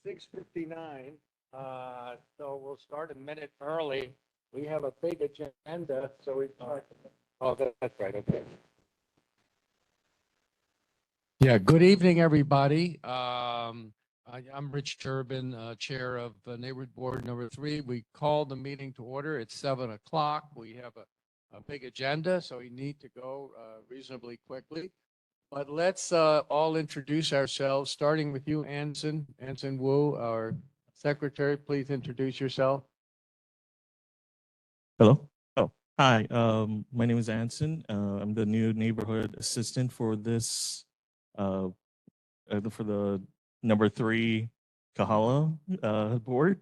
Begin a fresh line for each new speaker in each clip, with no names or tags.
6:59, so we'll start a minute early. We have a big agenda, so we start. Oh, that's right, okay. Yeah, good evening, everybody. I'm Rich Turbin, Chair of Neighborhood Board number 3. We called the meeting to order. It's 7 o'clock. We have a big agenda, so we need to go reasonably quickly. But let's all introduce ourselves, starting with you, Anson Wu, our secretary. Please introduce yourself.
Hello. Oh, hi. My name is Anson. I'm the new neighborhood assistant for this, for the number 3 Kahala board.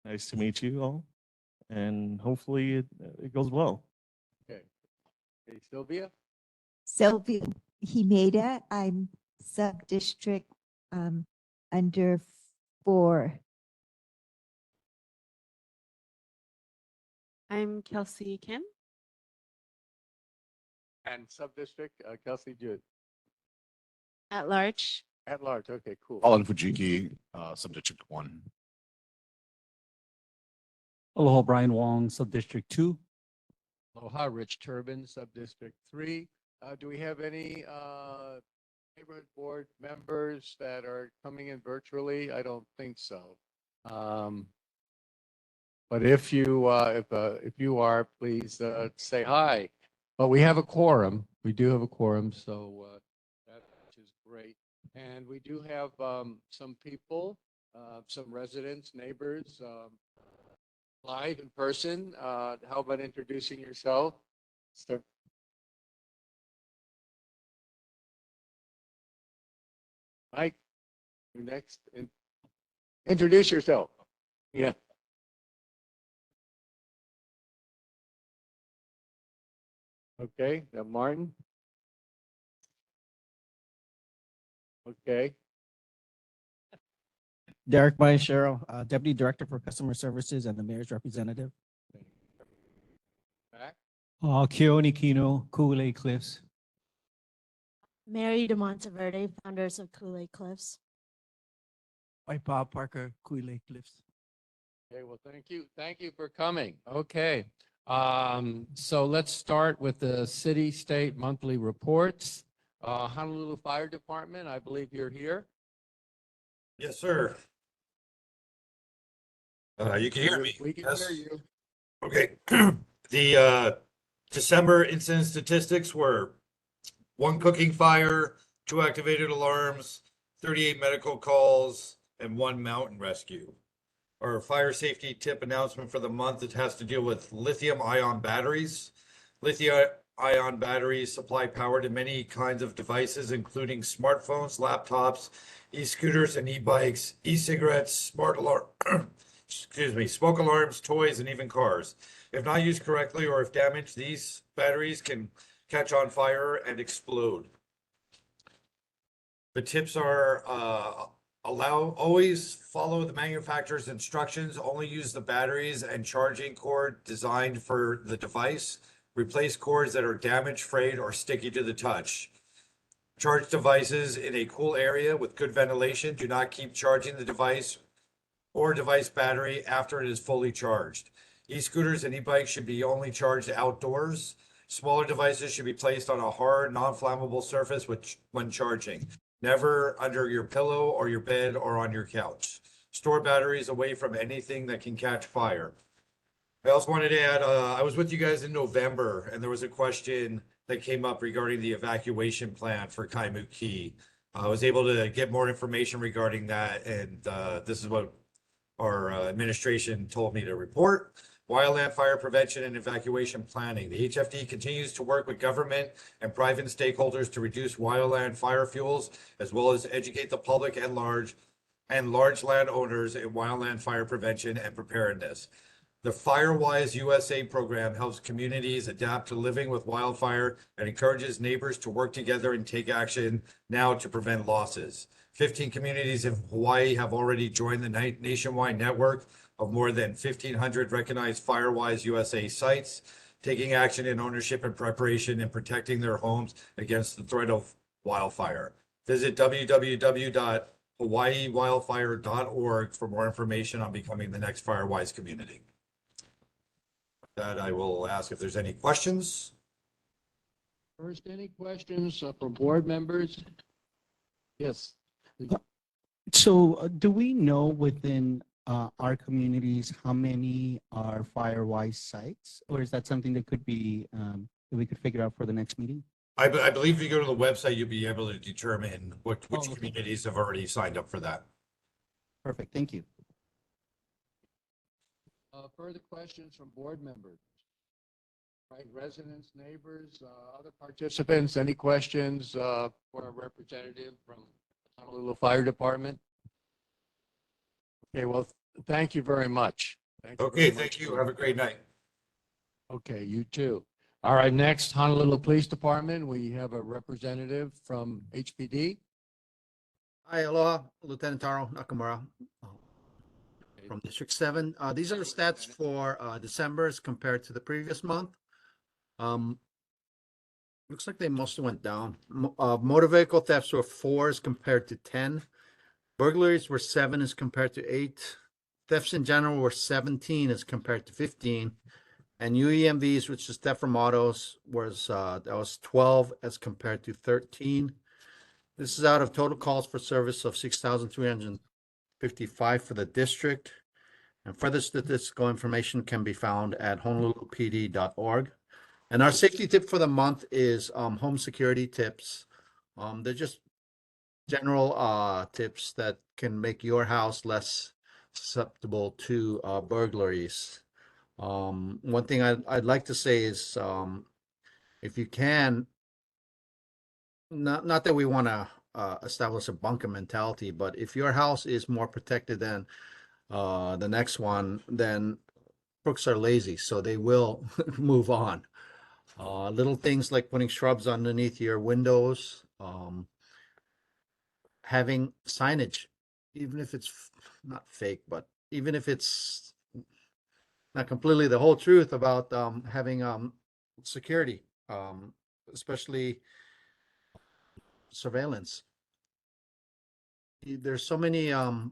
Nice to meet you all, and hopefully it goes well.
Okay. Hey, Sylvia.
Sylvia Himeda, I'm sub-district under 4.
I'm Kelsey Kim.
And sub-district, Kelsey Jude.
At large.
At large, okay, cool.
Colin Fujiki, Subdistrict 1.
Aloha, Brian Wong, Subdistrict 2.
Aloha, Rich Turbin, Subdistrict 3. Do we have any neighborhood board members that are coming in virtually? I don't think so. But if you are, please say hi. But we have a quorum. We do have a quorum, so that is great. And we do have some people, some residents, neighbors, live in person. How about introducing yourself? Sir. Mike, you next. Introduce yourself. Yeah. Okay, now Martin. Okay.
Derek Cheryl, Deputy Director for Customer Services and the Mayor's Representative.
Back.
Keone Kino, Waialae Cliffs.
Mary de Monteverde, founders of Waialae Cliffs.
Bob Parker, Waialae Cliffs.
Okay, well, thank you. Thank you for coming. Okay. So let's start with the city state monthly reports. Honolulu Fire Department, I believe you're here.
Yes, sir. You can hear me.
We can
Yes.
hear you.
Okay. The December incident statistics were 1 cooking fire, 2 activated alarms, 38 medical calls, and 1 mountain rescue. Our fire safety tip announcement for the month, it has to deal with lithium-ion batteries. Lithium-ion batteries supply power to many kinds of devices, including smartphones, laptops, e-scooters and e-bikes, e-cigarettes, smart alarm, smoke alarms, toys, and even cars. If not used correctly or if damaged, these batteries can catch on fire and explode. The tips are always follow the manufacturer's instructions, only use the batteries and charging cord designed for the device, replace cords that are damaged, frayed, or sticky to the touch. Charge devices in a cool area with good ventilation. Do not keep charging the device or device battery after it is fully charged. E-scooters and e-bikes should be only charged outdoors. Smaller devices should be placed on a hard, non-flammable surface when charging. Never under your pillow or your bed or on your couch. Store batteries away from anything that can catch fire. I also wanted to add, I was with you guys in November, and there was a question that came up regarding the evacuation plan for Kaimuki. I was able to get more information regarding that, and this is what our administration told me to report. Waialae fire prevention and evacuation planning. The HFD continues to work with government and private stakeholders to reduce wildland fire fuels, as well as educate the public at large and large landowners in wildland fire prevention and preparedness. The FireWise USA program helps communities adapt to living with wildfire and encourages neighbors to work together and take action now to prevent losses. 15 communities in Hawaii have already joined the nationwide network of more than 1,500 recognized FireWise USA sites, taking action in ownership and preparation and protecting their homes against the threat of wildfire. Visit www hawaiiwildfire.org for more information on becoming the next FireWise community. With that, I will ask if there's any questions.
First, any questions from board members? Yes.
So do we know within our communities how many are FireWise sites? Or is that something that could be, that we could figure out for the next meeting?
I believe if you go to the website, you'll be able to determine which
okay.
communities have already signed up for that.
Perfect, thank you.
Further questions from board members? Right, residents, neighbors, other participants, any questions for a representative from Honolulu Fire Department? Okay, well, thank you very much.
Okay, thank you. Have a great night.
Okay, you too. All right, next, Honolulu Police Department, we have a representative from HPD.
Hi, aloha, Lieutenant Taro Nakamura from District 7. These are the stats for December as compared to the previous month. Looks like they mostly went down. Motor vehicle thefts were 4 as compared to 10. Burglaries were 7 as compared to 8. Thefts in general were 17 as compared to 15. And UEMVs, which is theft from autos, was that was 12 as compared to 13. This is out of total calls for service of 6,355 for the district. And further statistical information can be found at honolulupd.org. And our safety tip for the month is home security tips. They're just general tips that can make your house less susceptible to burglaries. One thing I'd like to say is if you can, not that we want to establish a bunker mentality, but if your house is more protected than the next one, then crooks are lazy, so they will move on. Little things like putting shrubs underneath your windows, having signage, even if it's not fake, but even if it's not completely the whole truth about having security, especially surveillance. There's so many the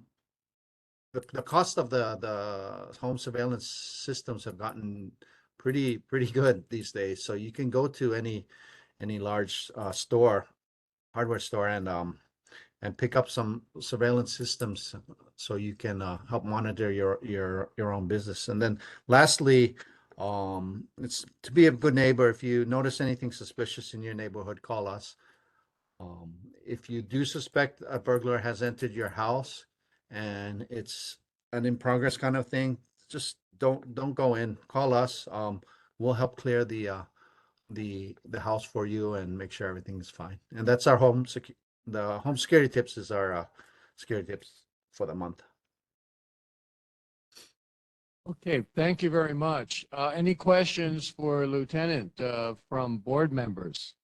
cost of the home surveillance systems have gotten pretty good these days. So you can go to any large store, hardware store, and pick up some surveillance systems so you can help monitor your own business. And then lastly, it's to be a good neighbor. If you notice anything suspicious in your neighborhood, call us. If you do suspect a burglar has entered your house and it's an in progress kind of thing, just don't go in. Call us. We'll help clear the house for you and make sure everything is fine. And that's our the home security tips is our security tips for the month.
Okay, thank you very much. Any questions for Lieutenant from board members?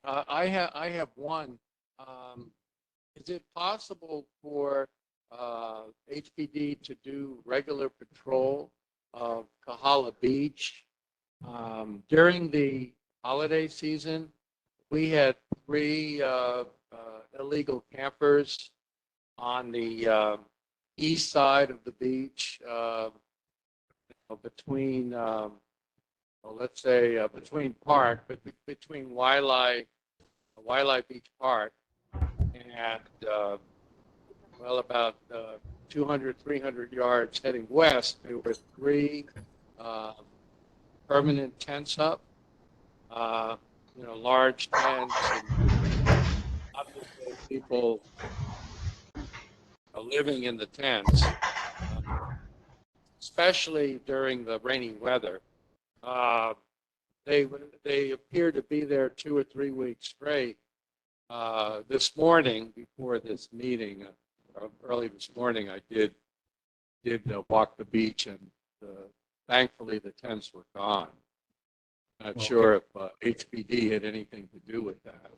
I have one. Is it possible for HPD to do regular patrol of Kahala Beach during the holiday season? We had 3 illegal campers on the east side of the beach, between let's say between park, but between Waialae Beach Park and well, about 200, 300 yards heading west. There were 3 permanent tents up, large tents, and obviously people are living in the tents, especially during the rainy weather. They appear to be there 2 or 3 weeks straight. This morning, before this meeting, early this morning, I did walk the beach, and thankfully the tents were gone. Not sure if HPD had anything to do with that.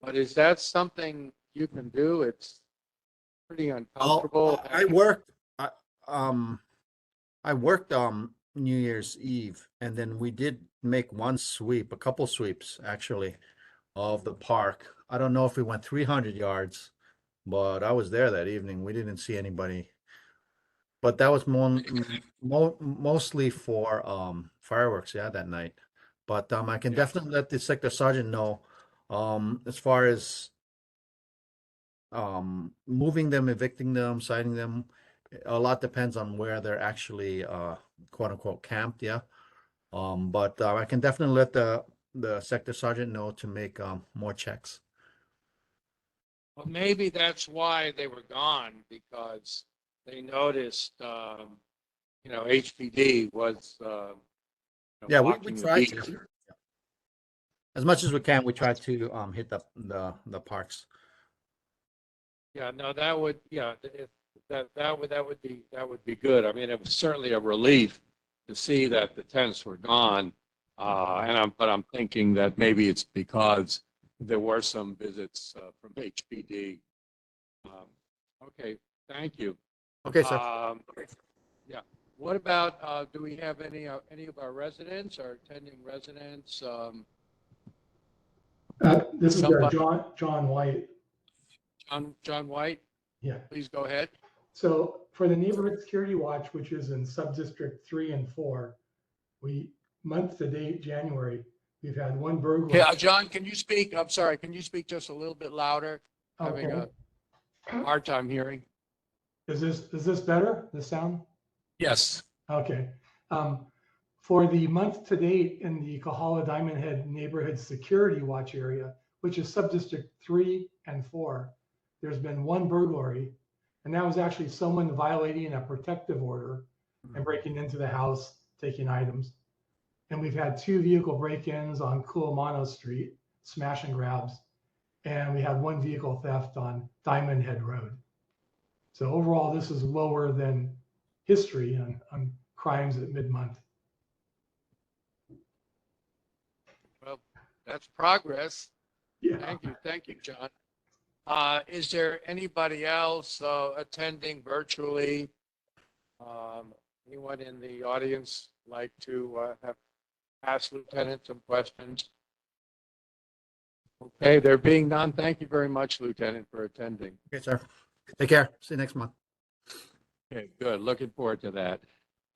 But is that something you can do? It's pretty uncomfortable.
I worked New Year's Eve, and then we did make a couple sweeps actually, of the park. I don't know if we went 300 yards, but I was there that evening. We didn't see anybody. But that was mostly for fireworks, yeah, that night. But I can definitely let the sector sergeant know as far as moving them, evicting them, citing them. A lot depends on where they're actually quote unquote camped, yeah. But I can definitely let the sector sergeant know to make more checks.
Well, maybe that's why they were gone, because they noticed, HPD was,
Yeah, we
walking the
try
beach.
to. As much as we can, we try to hit the parks.
Yeah, no, that would, if that would be good. I mean, it was certainly a relief to see that the tents were gone. But I'm thinking that maybe it's because there were some visits from HPD. Okay, thank you.
Okay, sir.
Yeah. What about, do we have any of our residents or attending residents?
This is
Somebody-
John White.
John White,
Yeah.
please go ahead.
So for the neighborhood security watch, which is in sub-district 3 and 4, month to date, January, we've had one burglary.
Okay, John, can you speak? I'm sorry, can you speak just a little bit louder? Having
Okay.
a hard time hearing.
Is this better? The sound?
Yes.
Okay. For the month to date in the Kahala Diamond Head neighborhood security watch area, which is sub-district 3 and 4, there's been one burglary, and that was actually someone violating a protective order and breaking into the house, taking items. And we've had 2 vehicle break-ins on Kulamano Street, smash and grabs, and we had 1 vehicle theft on Diamond Head Road. So overall, this is lower than history on crimes at mid-month.
Well, that's progress.
Yeah.
Thank you, John. Is there anybody else attending virtually? Anyone in the audience like to ask Lieutenant some questions? Okay, there being none, thank you very much, Lieutenant, for attending.
Okay, sir. Take care. See you next month.
Okay, good. Looking forward to that.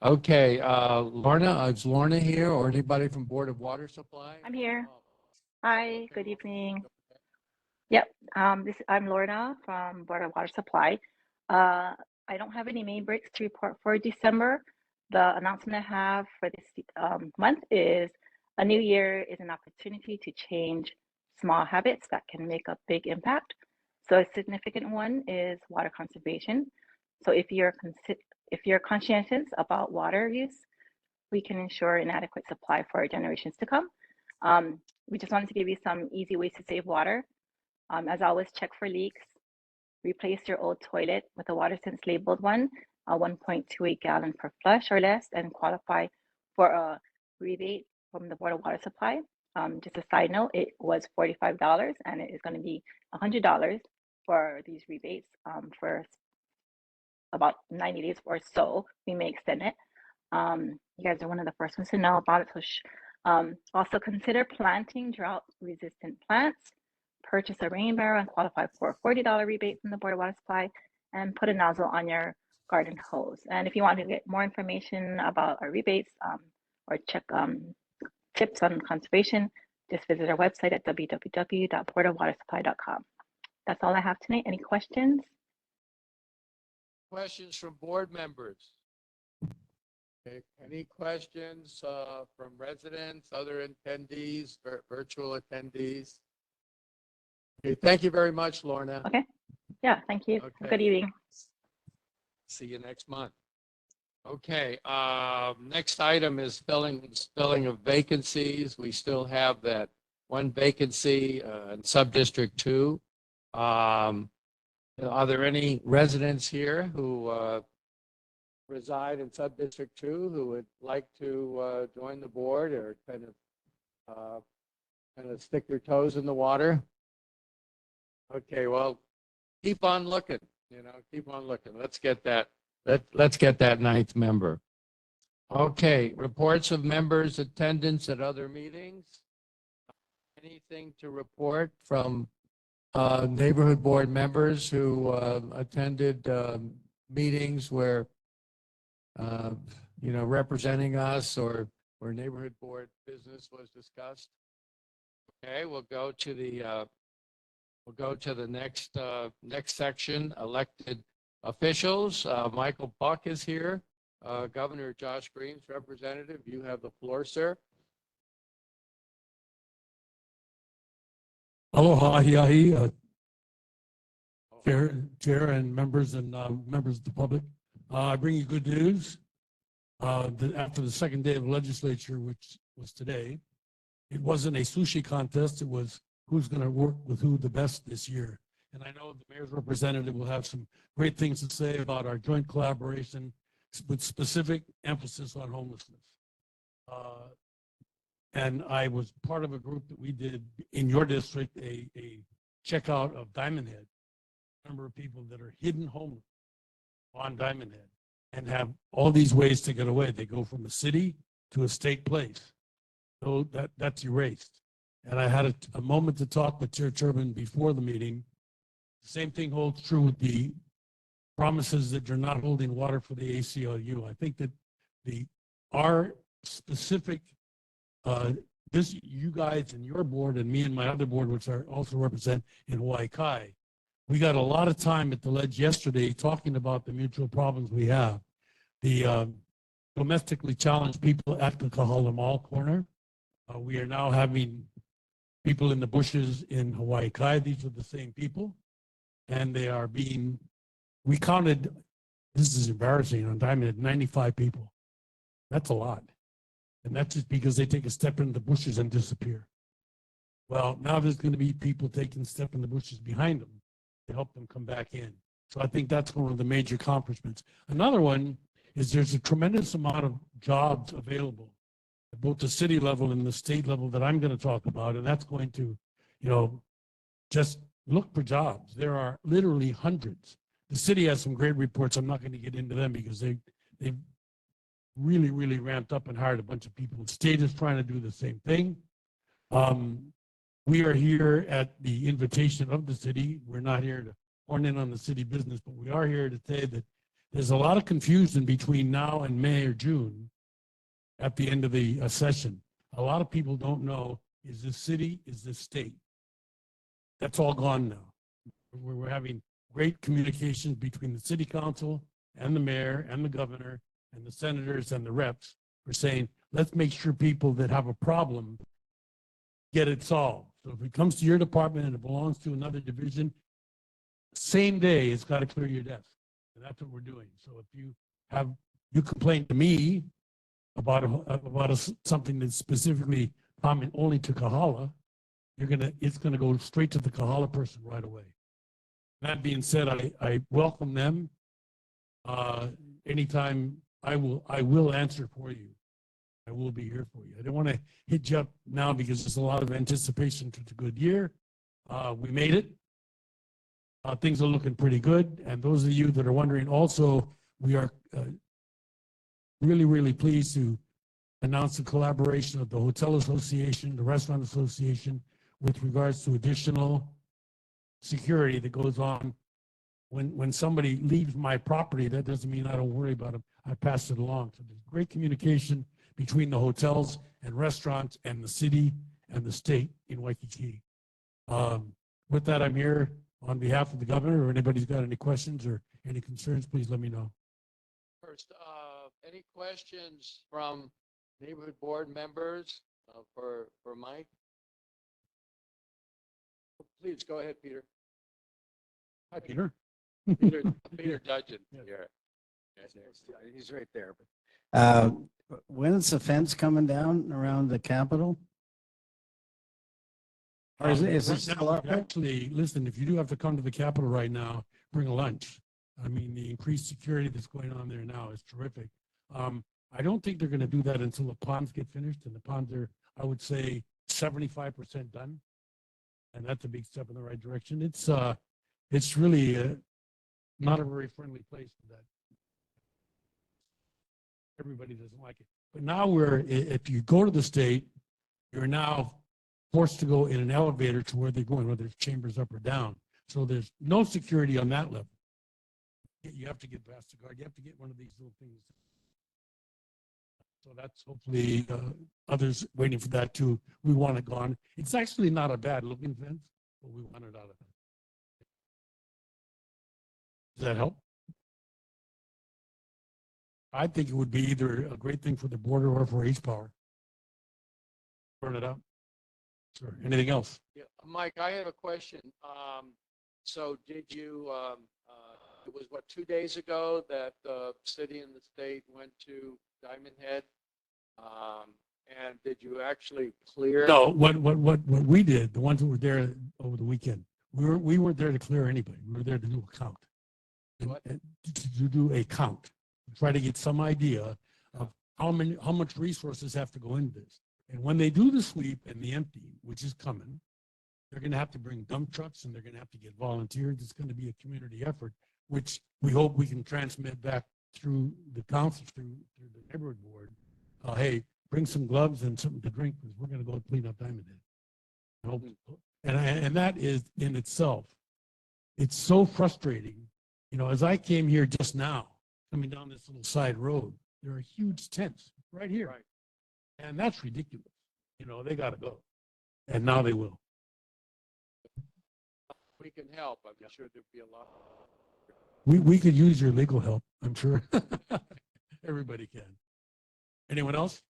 Okay, Lorna, is Lorna here, or anybody from Board of Water Supply?
I'm here. Hi, good evening. Yep, I'm Lorna from Board of Water Supply. I don't have any main breaks to report for December. The announcement I have for this month is a new year is an opportunity to change small habits that can make a big impact. So a significant one is water conservation. So if you're conscientious about water use, we can ensure an adequate supply for generations to come. We just wanted to give you some easy ways to save water. As always, check for leaks. Replace your old toilet with a WaterSense labeled one, 1.28 gallon per flush or less, and qualify for a rebate from the Board of Water Supply. Just a side note, it was $45 and it is going to be $100 for these rebates for about 90 days or so. We may extend it. You guys are one of the first ones to know about it. So also consider planting drought-resistant plants. Purchase a rain barrel and qualify for a $40 rebate from the Board of Water Supply, and put a nozzle on your garden hose. And if you want to get more information about our rebates or check tips on conservation, just visit our website at www.boardofwatersupply.com. That's all I have tonight. Any questions?
Questions from board members? Okay, any questions from residents, other attendees, virtual attendees? Okay, thank you very much, Lorna.
Okay. Yeah, thank you.
Okay.
Good evening.
See you next month. Okay, next item is filling of vacancies. We still have that one vacancy in sub-district 2. Are there any residents here who reside in sub-district 2 who would like to join the board or kind of stick their toes in the water? Okay, well, keep on looking, keep on looking. Let's get that 9th member. Okay, reports of members' attendance at other meetings. Anything to report from neighborhood board members who attended meetings where, representing us or neighborhood board business was discussed? Okay, we'll go to the next section, elected officials. Michael Buck is here. Governor Josh Green's representative. You have the floor, sir.
Aloha, hiahi, Chair and members of the public. I bring you good news. After the second day of legislature, which was today, it wasn't a sushi contest. It was who's going to work with who the best this year. And I know the mayor's representative will have some great things to say about our joint collaboration with specific emphasis on homelessness. And I was part of a group that we did in your district, a checkout of Diamond Head, number of people that are hidden homeless on Diamond Head and have all these ways to get away. They go from a city to a state place. So that's erased. And I had a moment to talk with Chair Turbin before the meeting. The same thing holds true with the promises that you're not holding water for the ACLU. I think that our specific you guys and your board and me and my other board, which I also represent in Waialae, we got a lot of time at the ledge yesterday talking about the mutual problems we have. The domestically challenged people at the Kahala Mall corner. We are now having people in the bushes in Hawaii Kai. These are the same people. And they are we counted, this is embarrassing, on Diamond, 95 people. That's a lot. And that's just because they take a step in the bushes and disappear. Well, now there's going to be people taking a step in the bushes behind them to help them come back in. So I think that's one of the major accomplishments. Another one is there's a tremendous amount of jobs available at both the city level and the state level that I'm going to talk about. And that's going to, just look for jobs. There are literally hundreds. The city has some great reports. I'm not going to get into them because they've really, really ramped up and hired a bunch of people. The state is trying to do the same thing. We are here at the invitation of the city. We're not here to horn in on the city business, but we are here to say that there's a lot of confusion between now and May or June at the end of the session. A lot of people don't know, is this city, is this state? That's all gone now. We're having great communications between the city council and the mayor and the governor and the senators and the reps for saying, let's make sure people that have a problem get it solved. So if it comes to your department and it belongs to another division, same day it's got to clear your desk. And that's what we're doing. So if you complain to me about something that's specifically common only to Kahala, it's gonna go straight to the Kahala person right away. That being said, I welcome them. Anytime I will answer for you. I will be here for you. I don't want to hit you up now because there's a lot of anticipation to a good year. We made it. Things are looking pretty good. And those of you that are wondering also, we are really, really pleased to announce the collaboration of the Hotel Association, the Restaurant Association, with regards to additional security that goes on. When somebody leaves my property, that doesn't mean I don't worry about them. I pass it along. So there's great communication between the hotels and restaurants and the city and the state in Waikiki. With that, I'm here on behalf of the governor, or anybody's got any questions or any concerns, please let me know.
First, any questions from neighborhood board members for Mike? Please go ahead, Peter.
Hi, Peter.
Peter Dudgeon here.
He's right there. When's the fence coming down around the Capitol? Or is it still up there?
Actually, listen, if you do have to come to the Capitol right now, bring a lunch. I mean, the increased security that's going on there now is terrific. I don't think they're going to do that until the ponds get finished, and the ponds are, I would say, 75% done. And that's a big step in the right direction. It's really not a very friendly place for that. Everybody doesn't like it. But now if you go to the state, you're now forced to go in an elevator to where they're going, whether it's chambers up or down. So there's no security on that level. You have to get past the guard. You have to get one of these little things. So that's hopefully others waiting for that too. We want it gone. It's actually not a bad looking fence, but we want it out of there. Does that help? I think it would be either a great thing for the border or for H Power. Burn it up. Sure. Anything else?
Yeah, Mike, I have a question. So did you, it was what, 2 days ago that the city and the state went to Diamond Head? And did you actually clear?
No, what we did, the ones that were there over the weekend, we weren't there to clear anybody. We were there to do a count.
What?
To do a count, try to get some idea of how much resources have to go into this. And when they do the sweep and the empty, which is coming, they're going to have to bring dump trucks and they're going to have to get volunteers. It's going to be a community effort, which we hope we can transmit back through the council, through the neighborhood board. Hey, bring some gloves and something to drink because we're going to go clean up Diamond Head. And that is in itself, it's so frustrating. You know, as I came here just now, coming down this little side road, there are huge tents right here.
Right.
And that's ridiculous. You know, they got to go. And now they will.
We can help. I'm sure there'd be a lot.
We could use your legal help, I'm sure. Everybody can. Anyone else?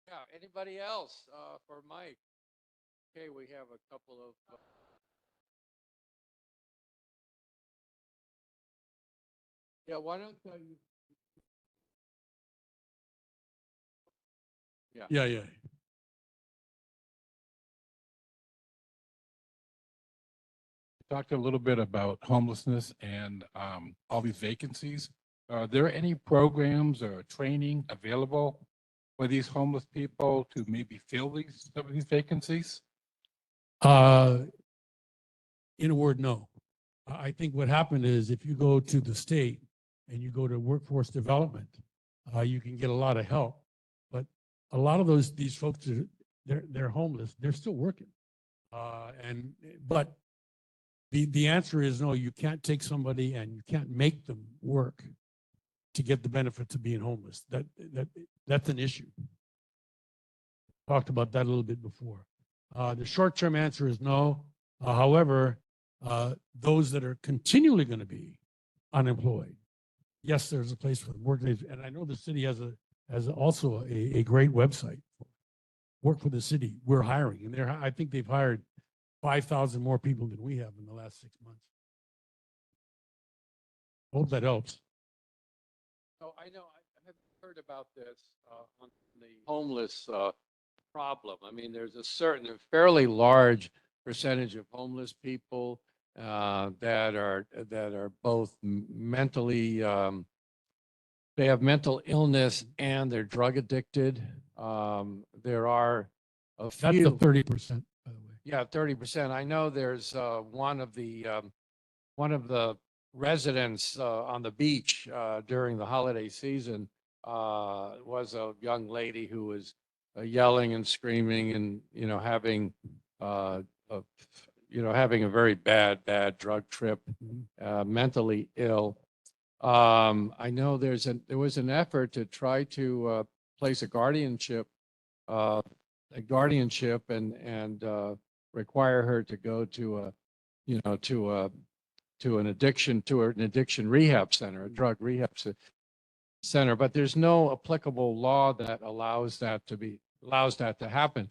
Yeah, anybody else for Mike? Okay, we have a couple of. Yeah, why don't you?
Yeah.
Talked a little bit about homelessness and all these vacancies. Are there any programs or training available for these homeless people to maybe fill some of these vacancies?
In a word, no. I think what happened is if you go to the state and you go to workforce development, you can get a lot of help. But a lot of these folks, they're homeless. They're still working. But the answer is no, you can't take somebody and you can't make them work to get the benefits of being homeless. That's an issue. Talked about that a little bit before. The short-term answer is no. However, those that are continually going to be unemployed, yes, there's a place for them. And I know the city has also a great website. Work for the city. We're hiring, and I think they've hired 5,000 more people than we have in the last 6 months. Hope that helps.
Oh, I know. I have heard about this on the homeless problem. I mean, there's a fairly large percentage of homeless people that are both mentally, they have mental illness and they're drug addicted. There are a few.
That's the 30%, by the way.
Yeah, 30%. I know there's one of the residents on the beach during the holiday season was a young lady who was yelling and screaming and having having a very bad drug trip, mentally ill. I know there was an effort to try to place a guardianship and require her to go to an addiction rehab center, a drug rehab center. But there's no applicable law that allows that to happen.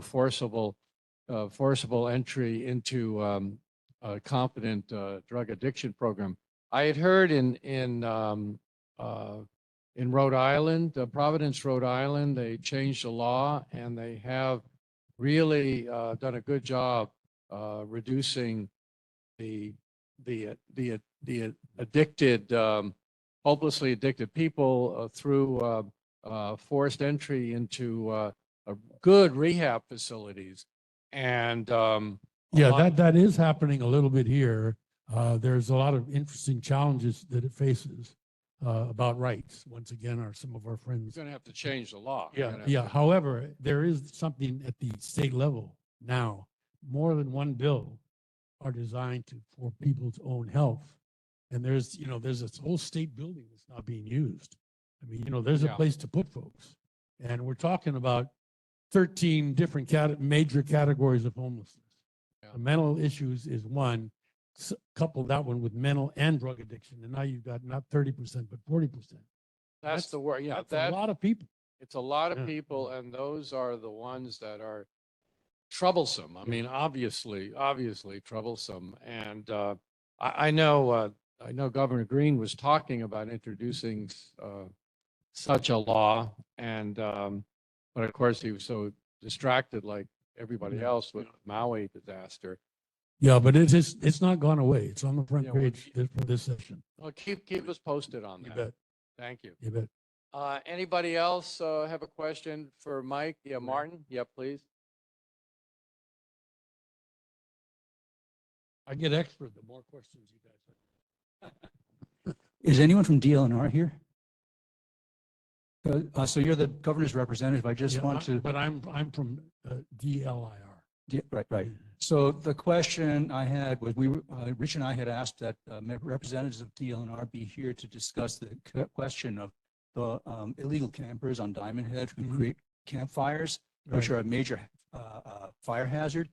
Forcible entry into a competent drug addiction program. I had heard in Rhode Island, Providence, Rhode Island, they changed the law and they have really done a good job reducing the addicted, hopelessly addicted people through forced entry into good rehab facilities. And
that is happening a little bit here. There's a lot of interesting challenges that it faces about rights. Once again, some of our friends.
You're going to have to change the law.
Yeah. However, there is something at the state level Now, more than one bill are designed for people's own health. And there's this whole state building that's not being used. I mean, there's a
Yeah.
place to put folks. And we're talking about 13 different major categories of homelessness.
Yeah.
The mental issues is one, couple that one with mental and drug addiction. And now you've got not 30%, but 40%.
That's the word. Yeah,
That's a lot of people.
it's a lot of
Yeah.
people, and those are the ones that are troublesome. I mean, obviously troublesome. And I know Governor Green was talking about introducing such a law, and but of course he was so distracted, like everybody
Yeah.
else, with Maui disaster.
Yeah, but it's not gone away. It's on the front
Yeah, well,
page for this session.
Well, keep us posted on
You
that.
bet.
Thank you.
You bet.
Anybody else have a question for Mike? Yeah, Martin. Yeah, please.
I get extra the more questions you guys have.
Is anyone from DLNR here? So you're the governor's representative. I just
Yeah,
want to.
But I'm from DLIR.
Right. So the question I had was, Rich and I had asked that representatives of DLNR be here to discuss the question of the illegal campers on Diamond Head who create campfires, which are a major fire hazard,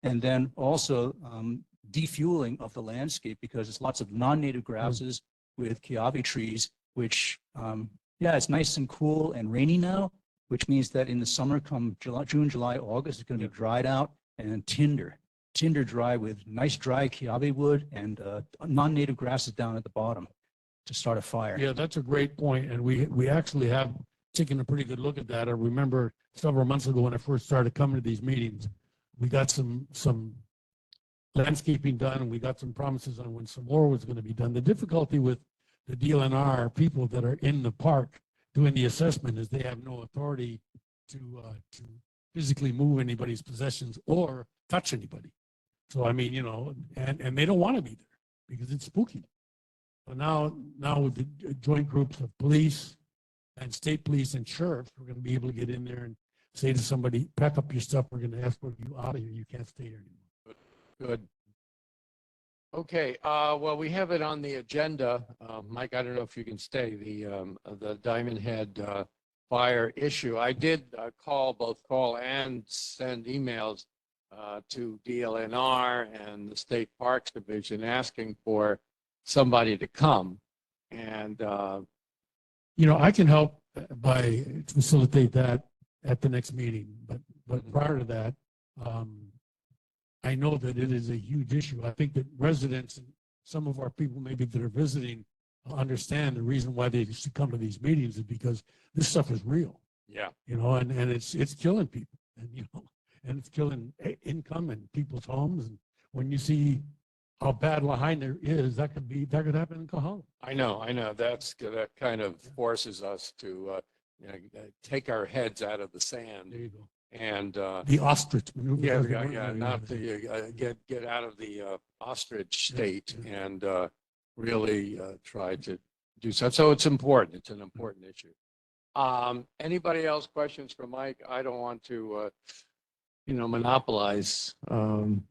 and then also defueling of the landscape because there's lots of non-native grasses with kiawe trees, which it's nice and cool and rainy now, which means that in the summer, come June, July, August, it's going to be dried out and tinder dry with nice dry kiawe wood and non-native grasses down at the bottom to start a fire.
Yeah, that's a great point. And we actually have taken a pretty good look at that. I remember several months ago when I first started coming to these meetings, we got some landscaping done, and we got some promises on when some more was going to be done. The difficulty with the DLNR people that are in the park doing the assessment is they have no authority to physically move anybody's possessions or touch anybody. So I mean, and they don't want to be there because it's spooky. So now with the joint groups of police and state police and sheriffs, we're going to be able to get in there and say to somebody, pack up your stuff. We're going to escort you out of here. You can't stay here anymore.
Good. Okay, well, we have it on the agenda. Mike, I don't know if you can stay, the Diamond Head fire issue. I did both call and send emails to DLNR and the State Parks Division asking for somebody to come. And,
I can help by facilitate that at the next meeting, but prior to that, I know that it is a huge issue. I think that residents and some of our people maybe that are visiting understand the reason why they used to come to these meetings is because this stuff is real.
Yeah.
And it's killing people, and it's killing income and people's homes. And when you see how bad Lahaina is, that could happen in Kahala.
I know. That kind of forces us to take our heads out of the sand.
There you go.
And
The ostrich maneuver.
not to get out of the ostrich state and really try to do so. So it's important. It's an important issue. Anybody else questions for Mike? I don't want to, monopolize him.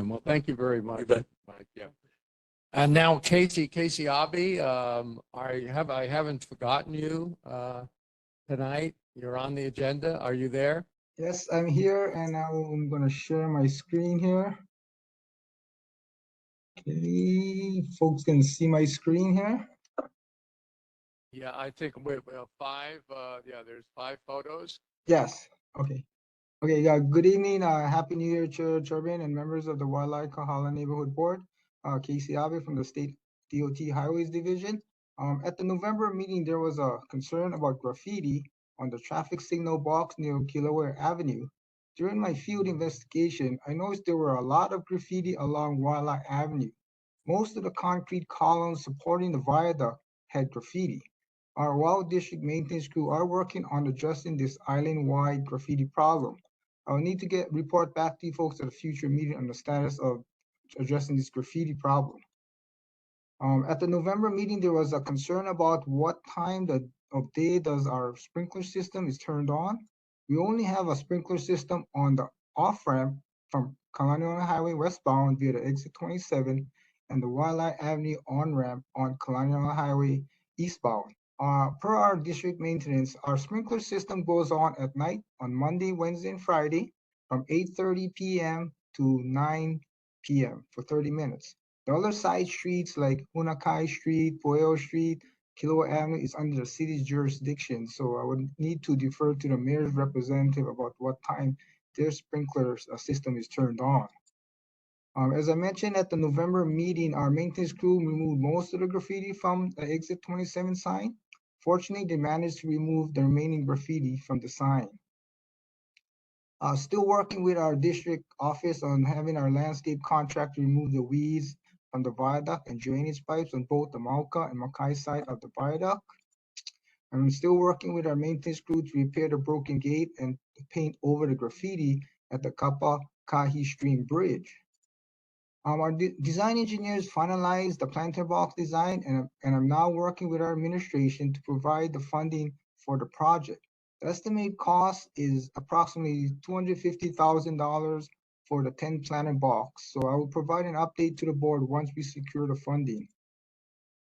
Well, thank you very much, Mike. Yeah. And now Casey Abbey, I haven't forgotten you tonight. You're on the agenda. Are you there?
Yes, I'm here, and now I'm going to share my screen here. Okay, folks can see my screen here.
Yeah, I think we have five. There's 5 photos.
Yes. Okay. Okay. Yeah. Good evening. Happy New Year, Chair Turbin and members of the Waialae Kahala Neighborhood Board. Casey Abe from the State DOT Highways Division. At the November meeting, there was a concern about graffiti on the traffic signal box near Kilauea Avenue. During my field investigation, I noticed there were a lot of graffiti along Waialae Avenue. Most of the concrete columns supporting the viaduct had graffiti. Our Waialae District maintenance crew are working on addressing this island-wide graffiti problem. I will need to report back to you folks at a future meeting on the status of addressing this graffiti problem. At the November meeting, there was a concern about what time of day does our sprinkler system is turned on. We only have a sprinkler system on the off-ramp from Kalaniʻi Highway westbound via the exit 27 and the Waialae Avenue on-ramp on Kalaniʻi Highway eastbound. Per our district maintenance, our sprinkler system goes on at night on Monday, Wednesday, and Friday from 8:30 p.m. to 9 p.m. for 30 minutes. The other side streets like Hunakai Street, Poeo Street, Kilo Avenue is under the city's jurisdiction, so I would need to defer to the mayor's representative about what time their sprinkler system is turned on. As I mentioned at the November meeting, our maintenance crew removed most of the graffiti from the exit 27 sign. Fortunately, they managed to remove the remaining graffiti from the sign. Still working with our district office on having our landscape contractor remove the weeds from the viaduct and drainage pipes on both the Mauka and Makai side of the viaduct. I'm still working with our maintenance crew to repair the broken gate and paint over the graffiti at the Kapa Kahi Stream Bridge. Our design engineers finalized the planter box design, and I'm now working with our administration to provide the funding for the project. The estimated cost is approximately $250,000 for the 10 planter box. So I will provide an update to the board once we secure the funding.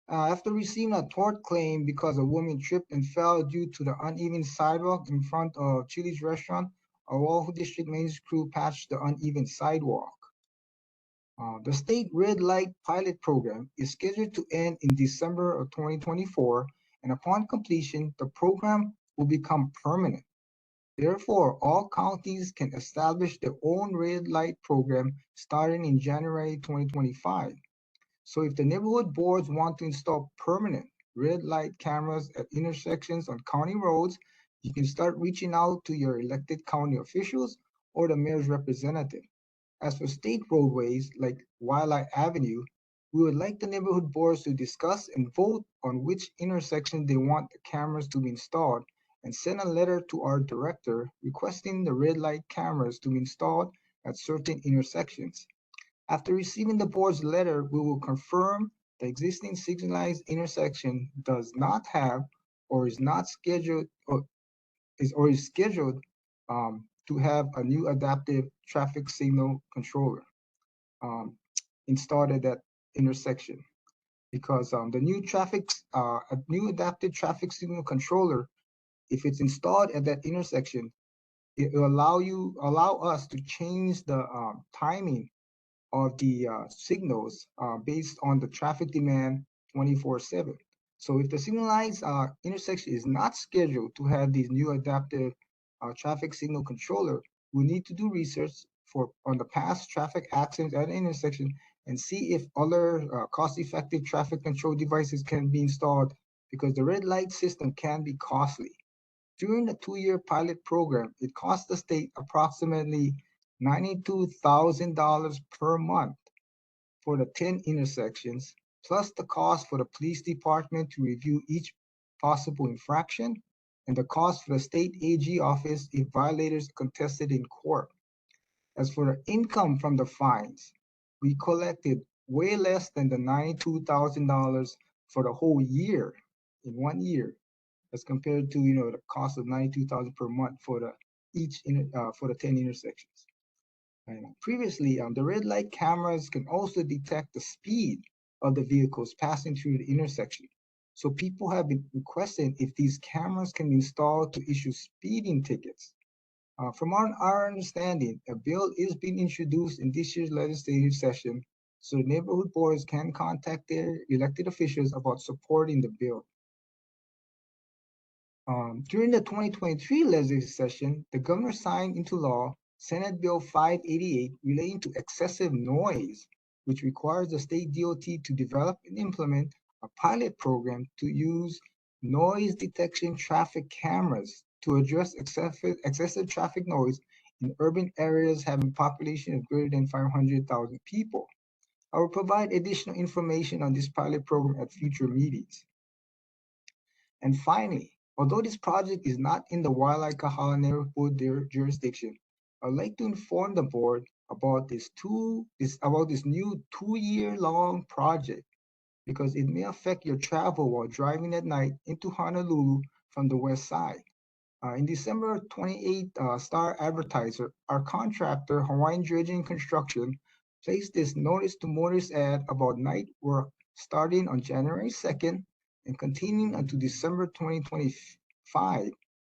After receiving a tort claim because a woman tripped and fell due to the uneven sidewalk in front of Chili's restaurant, our Oahu District maintenance crew patched the uneven sidewalk. The state red light pilot program is scheduled to end in December of 2024, and upon completion, the program will become permanent. Therefore, all counties can establish their own red light program starting in January 2025. So if the neighborhood boards want to install permanent red light cameras at intersections on county roads, you can start reaching out to your elected county officials or the mayor's representative. As for state roadways like Waialae Avenue, we would like the neighborhood boards to discuss and vote on which intersection they want the cameras to be installed and send a letter to our director requesting the red light cameras to be installed at certain intersections. After receiving the board's letter, we will confirm the existing signalized intersection does not have or is not scheduled or is scheduled to have a new adaptive traffic signal controller installed at that intersection. Because the new adaptive traffic signal controller, if it's installed at that intersection, it will allow us to change the timing of the signals based on the traffic demand 24/7. So if the signalized intersection is not scheduled to have these new adaptive traffic signal controller, we need to do research on the past traffic accidents at an intersection and see if other cost-effective traffic control devices can be installed, because the red light system can be costly. During the 2-year pilot program, it cost the state approximately $92,000 per month for the 10 intersections, plus the cost for the police department to review each possible infraction, and the cost for the state AG office if violators contested in court. As for the income from the fines, we collected way less than the $92,000 for the whole year, in 1 year, as compared to the cost of $92,000 per month for the 10 intersections. And previously, the red light cameras can also detect the speed of the vehicles passing through the intersection. So people have been requesting if these cameras can be installed to issue speeding tickets. From our understanding, a bill is being introduced in this year's legislative session, so neighborhood boards can contact their elected officials about supporting the bill. During the 2023 legislative session, the governor signed into law Senate Bill 588 relating to excessive noise, which requires the state DOT to develop and implement a pilot program to use noise detection traffic cameras to address excessive traffic noise in urban areas having population of greater than 500,000 people. I will provide additional information on this pilot program at future meetings. And finally, although this project is not in the Waialae Kahala neighborhood jurisdiction, I'd like to inform the board about this new 2-year-long project, because it may affect your travel while driving at night into Honolulu from the west side. In December 28, Star Advertiser, our contractor, Hawaiian Dredging Construction, placed this notice to motorists ad about night work starting on January 2nd and continuing until December 2025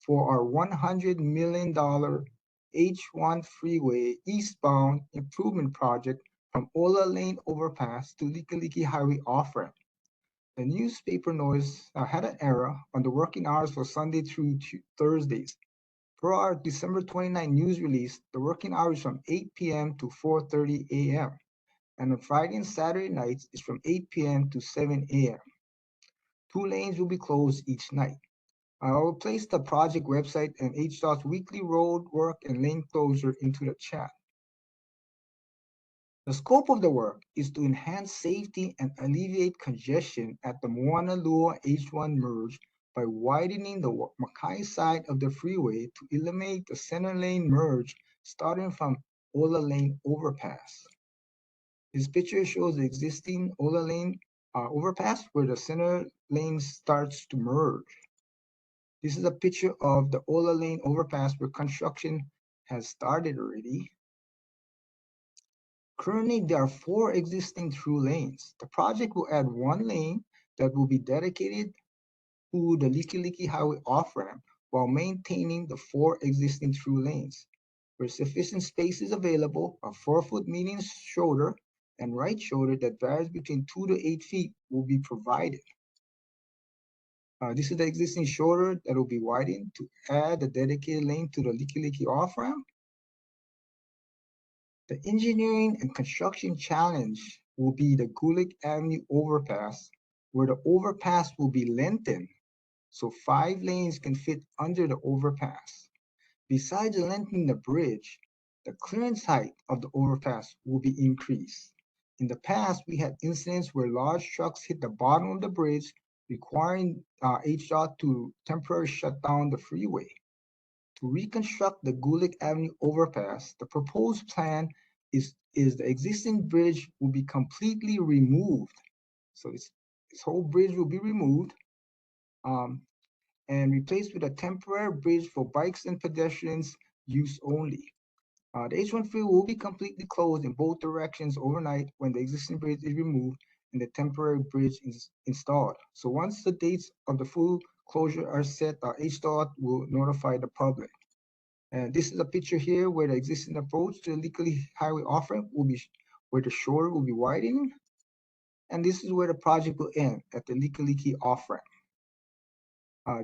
for our $100 million H1 freeway eastbound improvement project from Ola Lane Overpass to Likelike Highway off-ramp. The newspaper notice had an error on the working hours for Sunday through Thursdays. Per our December 29 news release, the working hours from 8 p.m. to 4:30 a.m. and on Friday and Saturday nights is from 8 p.m. to 7 a.m. 2 lanes will be closed each night. I will place the project website and HDOT's weekly road work and lane closure into the chat. The scope of the work is to enhance safety and alleviate congestion at the Moanalua H1 merge by widening the Makai side of the freeway to eliminate the center lane merge starting from Ola Lane overpass. This picture shows the existing Ola Lane overpass where the center lane starts to merge. This is a picture of the Ola Lane overpass where construction has started already. Currently, there are 4 existing through lanes. The project will add 1 lane that will be dedicated to the Likelike Highway off-ramp while maintaining the 4 existing through lanes. Where sufficient space is available, a 4-foot median shoulder and right shoulder that varies between 2 to 8 feet will be provided. This is the existing shoulder that will be widened to add a dedicated lane to the Likelike off-ramp. The engineering and construction challenge will be the Gulick Avenue overpass, where the overpass will be lengthened so 5 lanes can fit under the overpass. Besides lengthening the bridge, the clearance height of the overpass will be increased. In the past, we had incidents where large trucks hit the bottom of the bridge, requiring HDOT to temporarily shut down the freeway. To reconstruct the Gulick Avenue overpass, the proposed plan is the existing bridge will be completely removed. So this whole bridge will be removed and replaced with a temporary bridge for bikes and pedestrians use only. The H1 freeway will be completely closed in both directions overnight when the existing bridge is removed and the temporary bridge is installed. So once the dates of the full closure are set, HDOT will notify the public. And this is a picture here where the existing approach to the Likelike Highway off-ramp will be, where the shoulder will be widening. And this is where the project will end, at the Likelike off-ramp.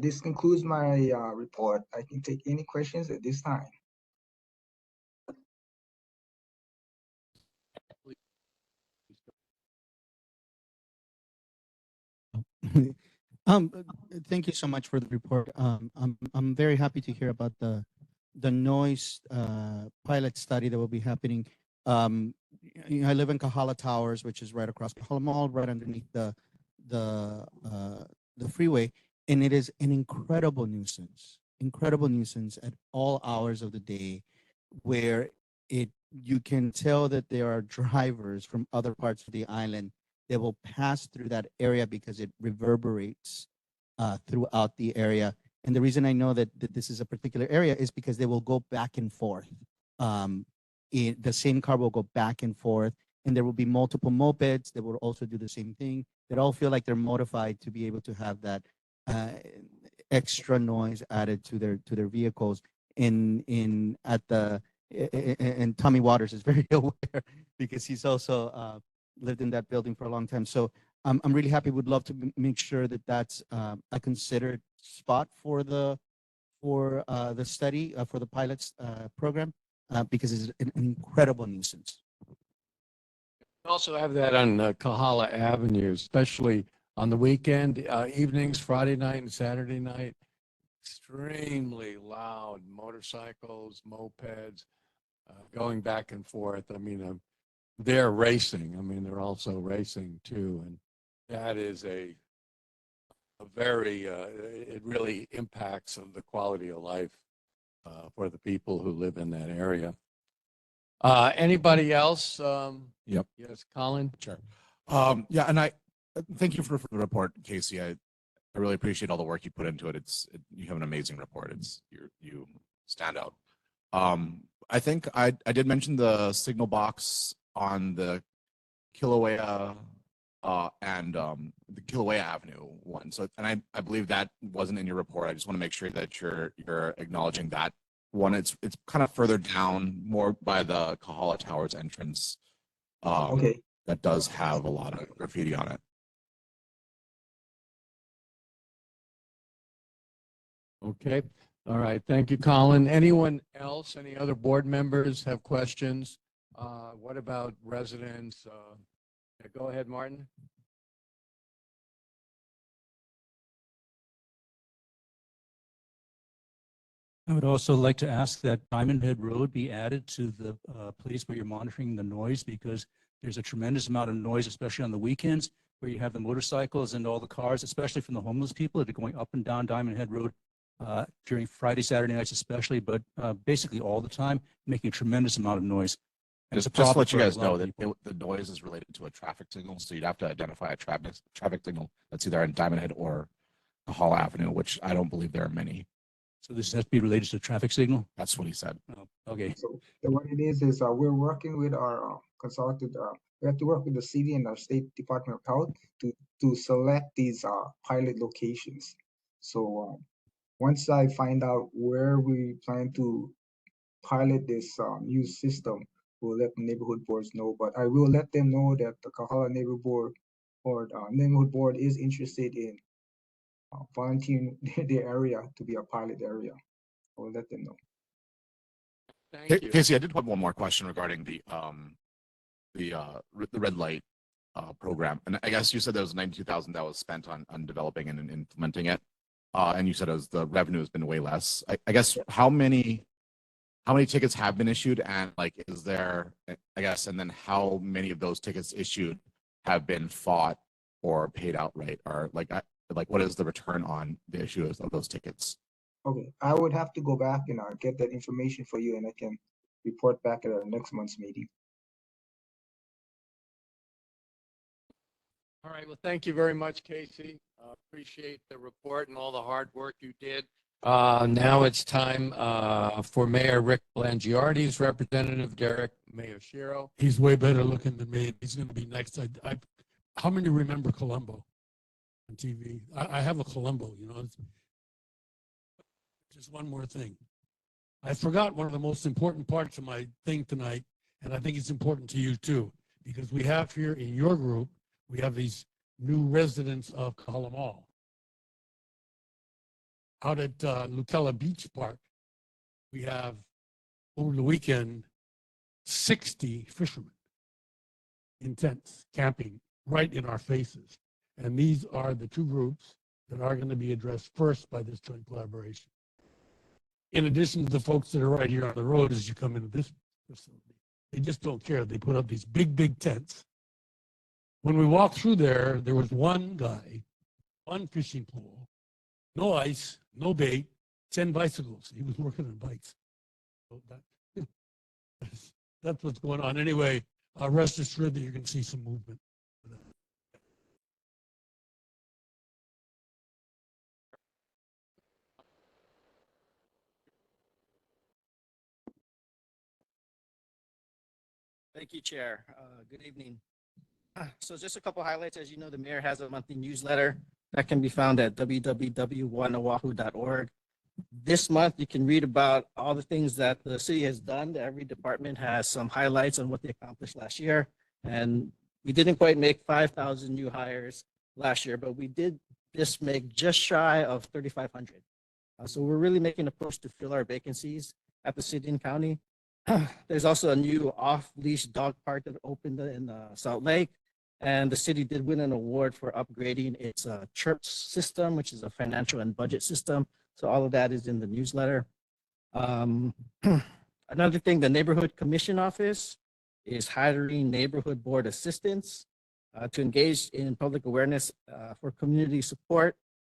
This concludes my report. I can take any questions at this time.
Thank you so much for the report. I'm very happy to hear about the noise pilot study that will be happening. I live in Kahala Towers, which is right across Kahala Mall, right underneath the freeway, and it is an incredible nuisance at all hours of the day, where you can tell that there are drivers from other parts of the island that will pass through that area because it reverberates throughout the area. And the reason I know that this is a particular area is because they will go back and forth. The same car will go back and forth, and there will be multiple mopeds that will also do the same thing. That all feel like they're modified to be able to have that extra noise added to their vehicles. And Tommy Waters is very aware because he's also lived in that building for a long time. So I'm really happy. Would love to make sure that that's a considered spot for the study for the pilots program because it's an incredible nuisance.
We also have that on Kahala Avenue, especially on the weekend, evenings, Friday night and Saturday night. Extremely loud motorcycles, mopeds going back and forth. I mean, they're racing. I mean, they're also racing too. And that is a very, it really impacts the quality of life for the people who live in that area. Anybody else?
Yep.
Yes, Colin?
Sure. Yeah, and I thank you for the report, Casey. I really appreciate all the work you put into it. You have an amazing report. You stand out. I think I did mention the signal box on the Kilauea and the Kilauea Avenue one. So, and I believe that wasn't in your report. I just want to make sure that you're acknowledging that one. It's kind of further down, more by the Kahala Towers entrance.
Okay.
That does have a lot of graffiti on it.
Okay. All right. Thank you, Colin. Anyone else, any other board members have questions? What about residents? Yeah, go ahead, Martin.
I would also like to ask that Diamond Head Road be added to the place where you're monitoring the noise, because there's a tremendous amount of noise, especially on the weekends, where you have the motorcycles and all the cars, especially from the homeless people that are going up and down Diamond Head Road during Friday, Saturday nights especially, but basically all the time, making a tremendous amount of noise. And it's a
Just to
problem
let you
for a
guys
lot
know
of
that
people.
the noise is related to a traffic signal, so you'd have to identify a traffic signal that's either in Diamond Head or Hall Avenue, which I don't believe there are many.
So this has to be related to traffic signal?
That's what he said.
Oh, okay.
So what it is we're working with our consultant. We have to work with the city and our state Department of Health to select these pilot locations. So once I find out where we plan to pilot this new system, we'll let the neighborhood boards know. But I will let them know that the Kahala neighborhood board is interested in volunteering their area to be a pilot area. I will let them know.
Thank you.
Casey, I did have one more question regarding the red light program, and I guess you said there was 92,000 that was spent on developing and implementing it, and you said the revenue has been way less. I guess how many tickets have been issued, and like is there, I guess, and then how many of those tickets issued have been fought or paid outright, or like what is the return on the issues of those tickets?
Okay, I would have to go back and get that information for you, and I can report back at our next month's meeting.
All right. Well, thank you very much, Casey. Appreciate the report and all the hard work you did. Now it's time for Mayor Rick Blangiardi's representative, Derek Mayashiro.
He's way better looking than me. He's going to be next. How many remember Columbo on TV? I have a Columbo, you know. Just one more thing. I forgot one of the most important parts of my thing tonight, and I think it's important to you too, because we have here in your group, we have these new residents of Kahala Mall. Out at Lucella Beach Park, we have, over the weekend, 60 fishermen in tents, camping right in our faces. And these are the two groups that are going to be addressed first by this joint collaboration. In addition to the folks that are right here on the road as you come into this facility, they just don't care. They put up these big, big tents. When we walked through there, there was one guy, one fishing pole, no ice, no bait, 10 bicycles. He was working on bikes. So that's what's going on. Anyway, rest assured that you're going to see some movement.
Thank you, Chair. Good evening. So just a couple highlights. As you know, the mayor has a monthly newsletter that can be found at www.oneoahu.org. This month, you can read about all the things that the city has done. Every department has some highlights on what they accomplished last year. And we didn't quite make 5,000 new hires last year, but we did just make just shy of 3,500. So we're really making a push to fill our vacancies at the city and county. There's also a new off-leash dog park that opened in Salt Lake, and the city did win an award for upgrading its church system, which is a financial and budget system. So all of that is in the newsletter. Another thing, the Neighborhood Commission Office is hiring neighborhood board assistants to engage in public awareness for community support.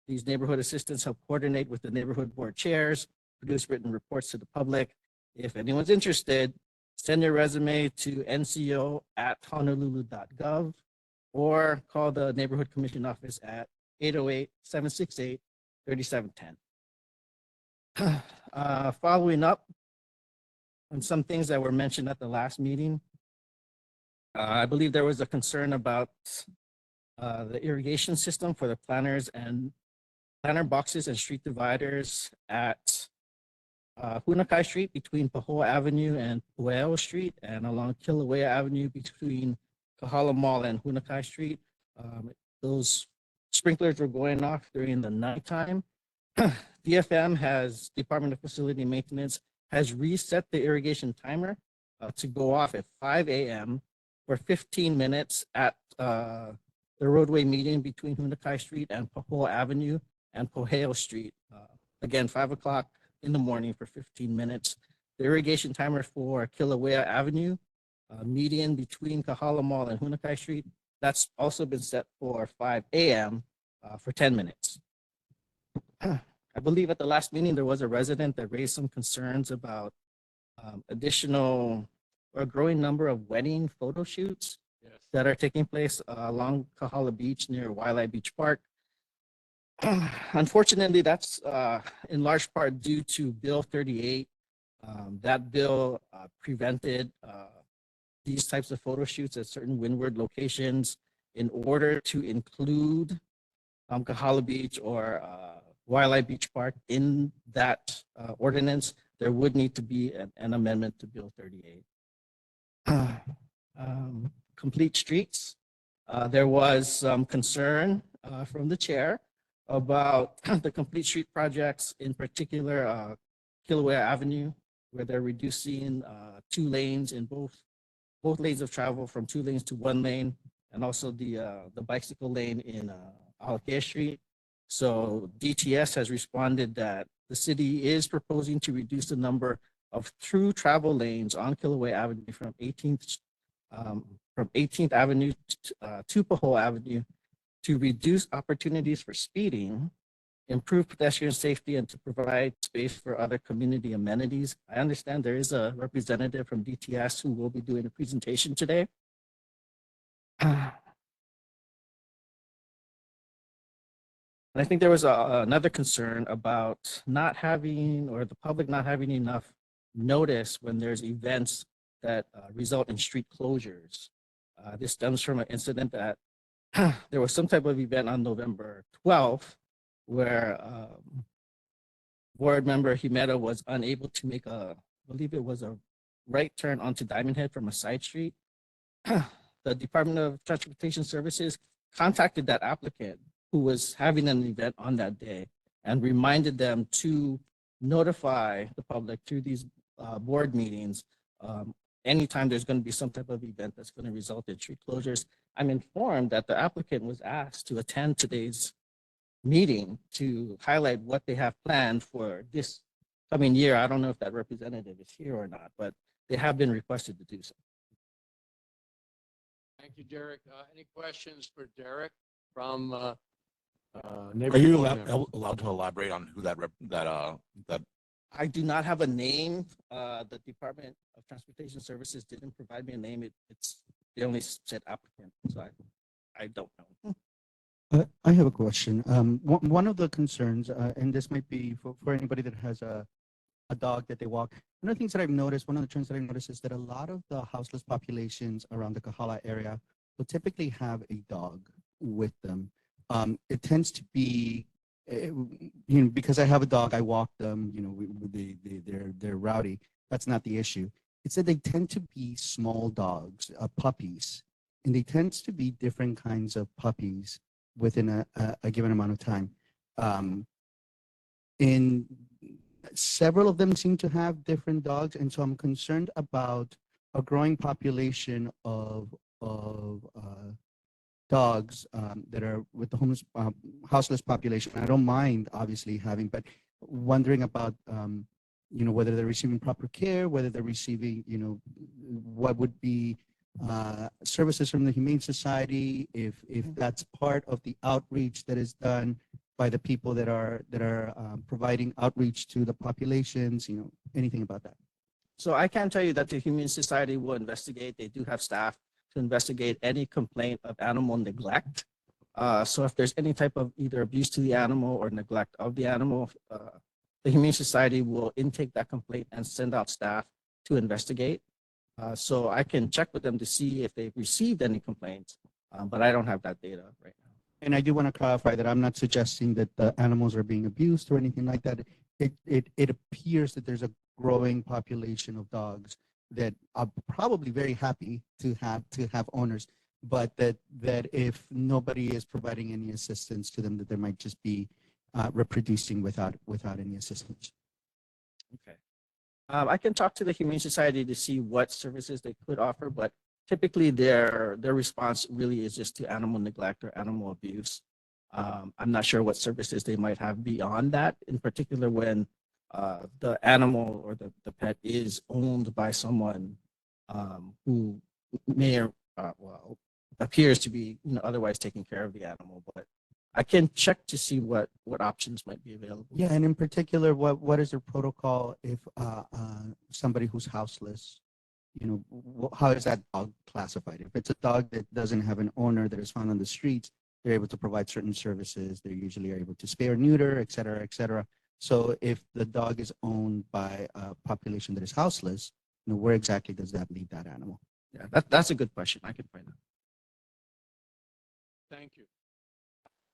These neighborhood assistants help coordinate with the neighborhood board chairs, produce written reports to the public. If anyone's interested, send your resume to nco@honolulu.gov or call the Neighborhood Commission Office at 808-768-3710. Following up on some things that were mentioned at the last meeting, I believe there was a concern about the irrigation system for the planters and planter boxes and street dividers at Hunakai Street between Pahoa Avenue and Pueo Street, and along Kilauea Avenue between Kahala Mall and Hunakai Street. Those sprinklers were going off during the nighttime. DFM has, Department of Facility Maintenance, has reset the irrigation timer to go off at 5 a.m. for 15 minutes at the roadway median between Hunakai Street and Pahoa Avenue and Poheo Street. Again, 5 o'clock in the morning for 15 minutes. The irrigation timer for Kilauea Avenue, median between Kahala Mall and Hunakai Street, that's also been set for 5 a.m. For 10 minutes. I believe at the last meeting, there was a resident that raised some concerns about additional or a growing number of wedding photo shoots that are taking place along Kahala Beach near Waialae Beach Park. Unfortunately, that's in large part due to Bill 38. That bill prevented these types of photo shoots at certain windward locations. In order to include Kahala Beach or Waialae Beach Park in that ordinance, there would need to be an amendment to Bill 38. Complete streets. There was some concern from the chair about the complete street projects, in particular Kilauea Avenue, where they're reducing 2 lanes in both lanes of travel from 2 lanes to 1 lane, and also the bicycle lane in Ahalkea Street. So DTS has responded that the city is proposing to reduce the number of through travel lanes on Kilauea Avenue from 18th Avenue to Pahoa Avenue to reduce opportunities for speeding, improve pedestrian safety, and to provide space for other community amenities. I understand there is a representative from DTS who will be doing a presentation today. And I think there was another concern about not having, or the public not having enough notice when there's events that result in street closures. This stems from an incident that there was some type of event on November 12th where board member Himeda was unable to make I believe it was a right turn onto Diamond Head from a side street. The Department of Transportation Services contacted that applicant who was having an event on that day and reminded them to notify the public through these board meetings anytime there's going to be some type of event that's going to result in street closures. I'm informed that the applicant was asked to attend today's meeting to highlight what they have planned for this coming year. I don't know if that representative is here or not, but they have been requested to do so.
Thank you, Derek. Any questions for Derek from
Are
neighborhood
you
board members?
allowed to elaborate on who that
I do not have a name. The Department of Transportation Services didn't provide me a name. They only said applicant, so I don't know.
I have a question. One of the concerns, and this might be for anybody that has a dog that they walk. One of the things that I've noticed, one of the trends that I've noticed is that a lot of the houseless populations around the Kahala area will typically have a dog with them. It tends to be, because I have a dog, I walk them, they're rowdy. That's not the issue. It's that they tend to be small dogs, puppies, and they tend to be different kinds of puppies within a given amount of time. And several of them seem to have different dogs, and so I'm concerned about a growing population of dogs that are with the homeless, houseless population. I don't mind obviously having, but wondering about whether they're receiving proper care, whether they're receiving what would be services from the Humane Society, if that's part of the outreach that is done by the people that are providing outreach to the populations, anything about that.
So I can tell you that the Humane Society will investigate. They do have staff to investigate any complaint of animal neglect. So if there's any type of either abuse to the animal or neglect of the animal, the Humane Society will intake that complaint and send out staff to investigate. So I can check with them to see if they've received any complaints, but I don't have that data right now.
And I do want to clarify that I'm not suggesting that the animals are being abused or anything like that. It appears that there's a growing population of dogs that are probably very happy to have owners, but that if nobody is providing any assistance to them, that they might just be reproducing without any assistance.
Okay. I can talk to the Humane Society to see what services they could offer, but typically their response really is just to animal neglect or animal abuse. I'm not sure what services they might have beyond that, in particular when the animal or the pet is owned by someone who may well appears to be otherwise taking care of the animal, but I can check to see what options might be available.
Yeah, and in particular, what is their protocol if somebody who's houseless, how is that dog classified? If it's a dog that doesn't have an owner that is found on the streets, they're able to provide certain services. They're usually able to spay or neuter, et cetera, et cetera. So if the dog is owned by a population that is houseless, where exactly does that leave that animal?
Yeah, that's a good question. I can find out.
Thank you.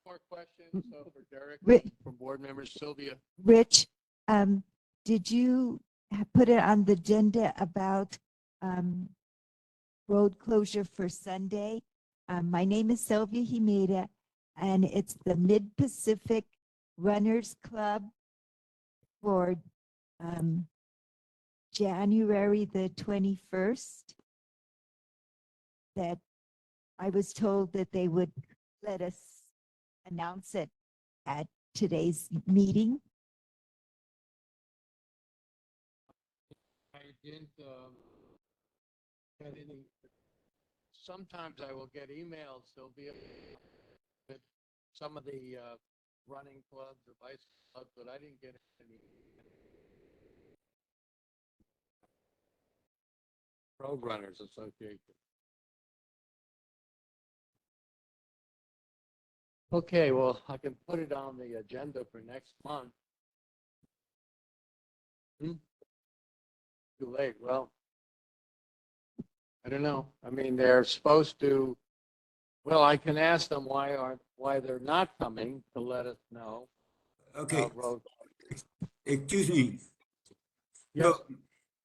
More questions for Derek from board members? Sylvia?
Rich, did you put it on the agenda about road closure for Sunday? My name is Sylvia Himeda, and it's the Mid-Pacific Runners Club for January the 21st, that I was told that they would let us announce it at today's meeting.
I didn't get any. Sometimes I will get emails, Sylvia, with some of the running clubs or bicycle clubs, but I didn't get any. Road Runners Association. Okay, well, I can put it on the agenda for next month. Too late. Well, I don't know. I mean, they're supposed to. Well, I can ask them why they're not coming to let us know.
Okay.
Road.
Excuse me.
Yes.
So,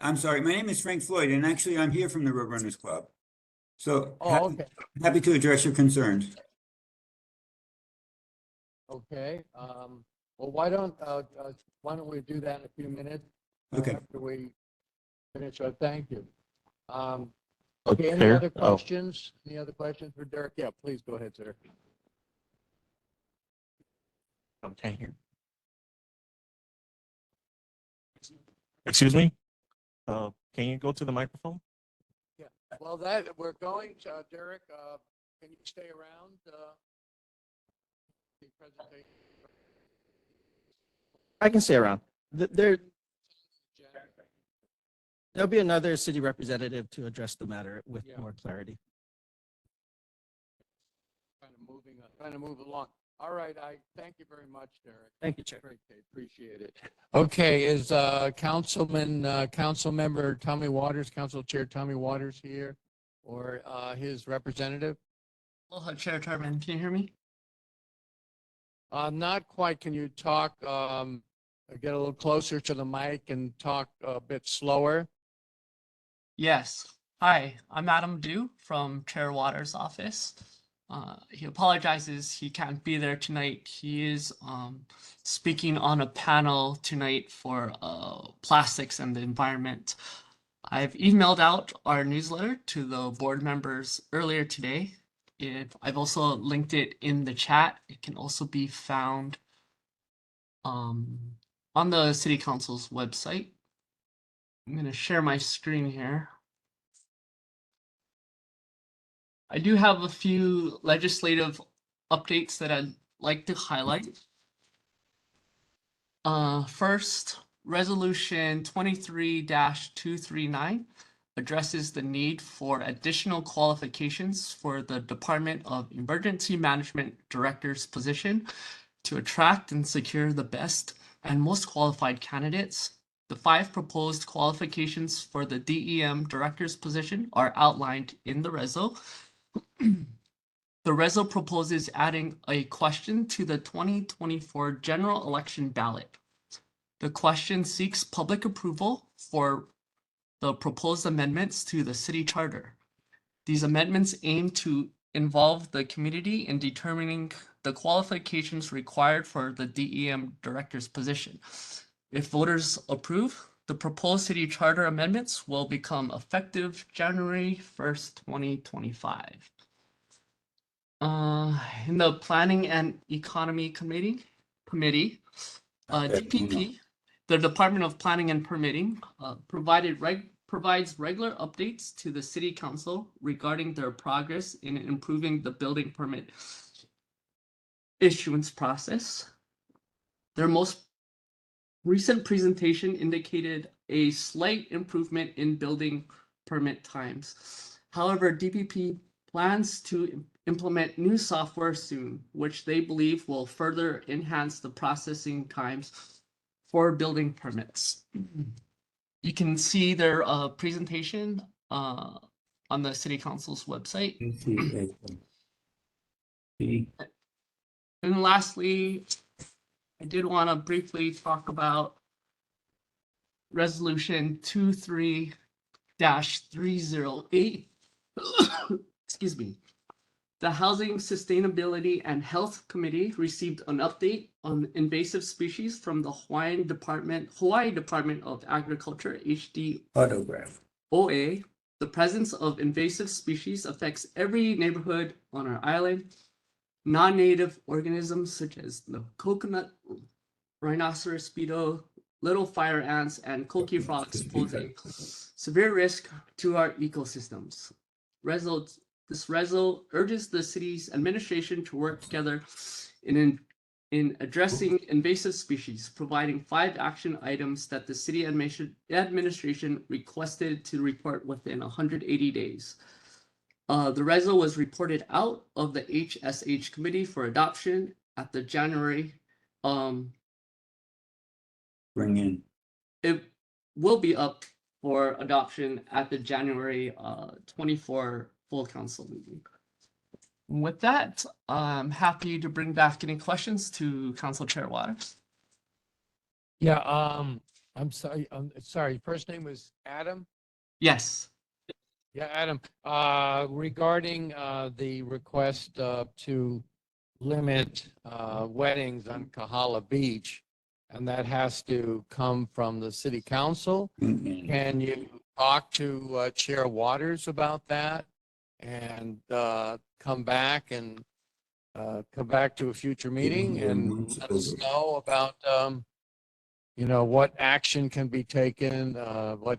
I'm sorry. My name is Frank Floyd, and actually, I'm here from the Road Runners Club. So,
okay.
Happy to address your concerns.
Okay. Well, why don't we do that in a few minutes?
Okay.
After we finish our thank you. Okay.
Okay,
Any
Chair?
other questions? Any other questions for Derek? Yeah, please go ahead, sir.
Okay. Excuse me? Can you go to the microphone?
Yeah. Well, we're going to Derek. Can you stay around? The presentation.
I can stay around. There'll be another city representative to address the matter with more clarity.
Trying to move along. All right. I thank you very much, Derek.
Thank you, Chair.
Great, appreciate it. Okay, is Council Member Tommy Waters, Council Chair Tommy Waters here, or his representative?
Aloha, Chair Turbin. Can you hear me?
Not quite. Can you talk? Get a little closer to the mic and talk a bit slower.
Yes. Hi, I'm Adam Dew from Chair Waters' office. He apologizes he can't be there tonight. He is speaking on a panel tonight for plastics and the environment. I've emailed out our newsletter to the board members earlier today. I've also linked it in the chat. It can also be found on the City Council's website. I'm going to share my screen here. I do have a few legislative updates that I'd like to highlight. First, Resolution 23-239 addresses the need for additional qualifications for the Department of Emergency Management Director's position to attract and secure the best and most qualified candidates. The 5 proposed qualifications for the DEM Director's position are outlined in the reso. The reso proposes adding a question to the 2024 general election ballot. The question seeks public approval for the proposed amendments to the city charter. These amendments aim to involve the community in determining the qualifications required for the DEM director's position. If voters approve, the proposed city charter amendments will become effective January 1st, 2025. In the Planning and Economy Committee, DPP, the Department of Planning and Permitting, provides regular updates to the City Council regarding their progress in improving the building permit issuance process. Their most recent presentation indicated a slight improvement in building permit times. However, DPP plans to implement new software soon, which they believe will further enhance the processing times for building permits. You can see their presentation on the City Council's website. And lastly, I did want to briefly talk about Resolution 23-308. Excuse me. The Housing Sustainability and Health Committee received an update on invasive species from the Hawaii Department of Agriculture, HD
Autograph.
OA. The presence of invasive species affects every neighborhood on our island. Non-native organisms such as the coconut, rhinoceros beetle, little fire ants, and coqui frogs pose a severe risk to our ecosystems. This resol urges the city's administration to work together in addressing invasive species, providing 5 action items that the city administration requested to report within 180 days. The resol was reported out of the HSH committee for adoption at the January. It will be up for adoption at the January 24 full council meeting. With that, I'm happy to bring back any questions to Council Chair Waters.
Yeah, I'm sorry, first name was Adam?
Yes.
Yeah, Adam, regarding the request to limit weddings on Kahala Beach, and that has to come from the city council. Can you talk to Chair Waters about that and come back to a future meeting and let us know about what action can be taken, what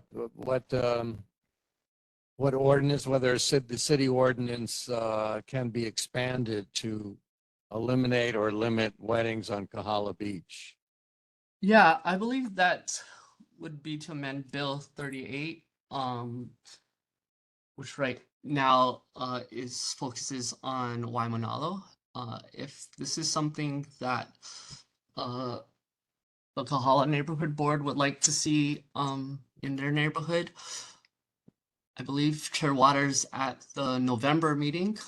ordinance, whether the city ordinance can be expanded to eliminate or limit weddings on Kahala Beach.
Yeah, I believe that would be to amend Bill 38, which right now focuses on Waimanalo. If this is something that the Kahala Neighborhood Board would like to see in their neighborhood, I believe Chair Waters at the November meeting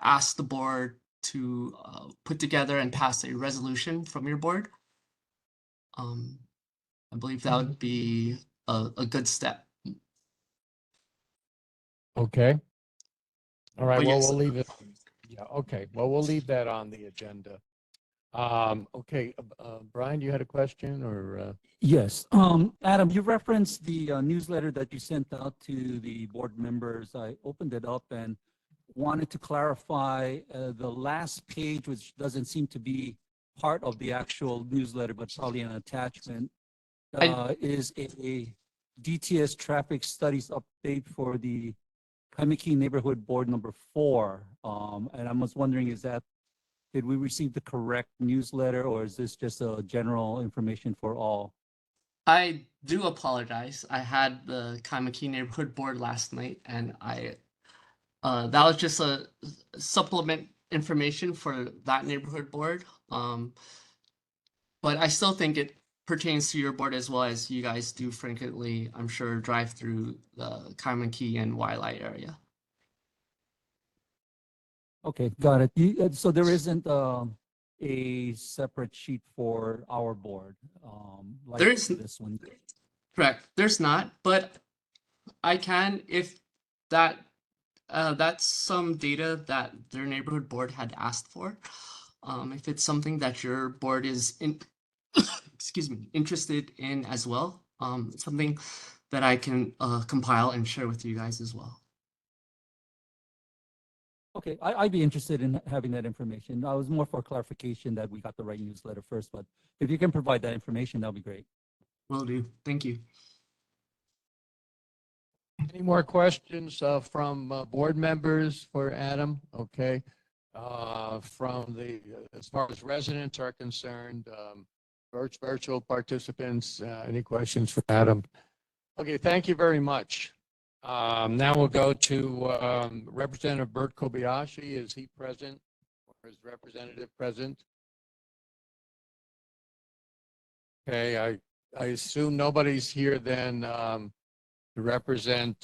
asked the board to put together and pass a resolution from your board. I believe that would be a good step.
Okay. All right.
But
Well,
yes.
we'll leave it. Yeah. Okay. Well, we'll leave that on the agenda. Okay. Brian, you had a question or?
Yes. Adam, you referenced the newsletter that you sent out to the board members. I opened it up and wanted to clarify the last page, which doesn't seem to be part of the actual newsletter, but probably an attachment, is a DTS traffic studies update for the Kaimiki Neighborhood Board number 4. And I was wondering, did we receive the correct newsletter, or is this just a general information for all?
I do apologize. I had the Kaimaki neighborhood board last night, and that was just a supplement information for that neighborhood board. But I still think it pertains to your board as well, as you guys do frequently, I'm sure, drive through the Kaimaki and Waialae area.
Okay, got it. So there isn't a separate sheet for our board, like
There is
this one.
correct. There's not, but I can if that that's some data that their neighborhood board had asked for. If it's something that your board is excuse me, interested in as well, it's something that I can compile and share with you guys as well.
Okay, I'd be interested in having that information. I was more for clarification that we got the right newsletter first, but if you can provide that information, that'll be great.
Will do. Thank you.
Any more questions from board members for Adam? Okay. From the, as far as residents are concerned, virtual participants, any questions for Adam? Okay, thank you very much. Now we'll go to Representative Bert Kobayashi. Is he present, or is representative present? Okay, I assume nobody's here then to represent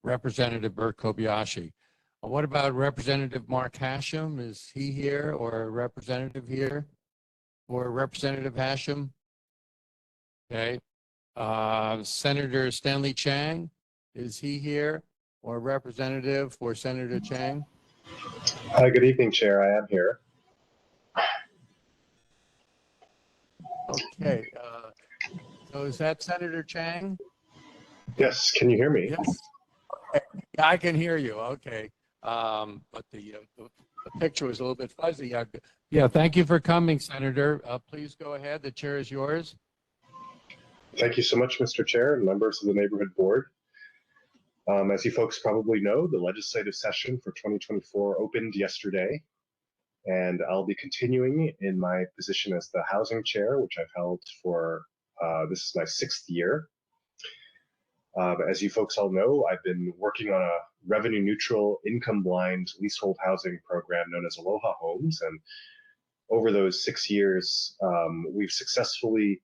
Representative Bert Kobayashi. What about Representative Mark Hashem? Is he here, or a representative here for Representative Hashem? Okay. Senator Stanley Chang, is he here, or representative for Senator Chang?
Hi, good evening, Chair. I am here.
Okay. So is that Senator Chang?
Yes, can you hear me?
Yes. Okay. Yeah, I can hear you. Okay. But the picture was a little bit fuzzy. Yeah, thank you for coming, Senator. Please go ahead. The chair is yours.
Thank you so much, Mr. Chair and members of the Neighborhood Board. As you folks probably know, the legislative session for 2024 opened yesterday, and I'll be continuing in my position as the Housing Chair, which I've held for, this is my 6th year. As you folks all know, I've been working on a revenue neutral, income blind leasehold housing program known as Aloha Homes. And over those 6 years, we've successfully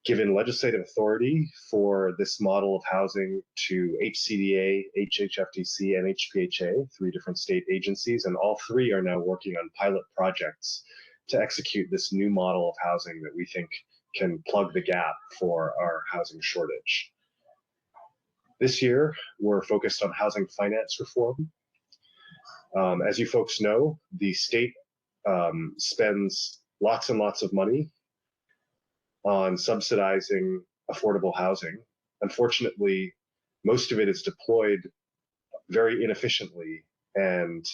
given legislative authority for this model of housing to HCDA, HHFTC, and HPHA, 3 different state agencies, and all 3 are now working on pilot projects to execute this new model of housing that we think can plug the gap for our housing shortage. This year, we're focused on housing finance reform. As you folks know, the state spends lots and lots of money on subsidizing affordable housing. Unfortunately, most of it is deployed very inefficiently, and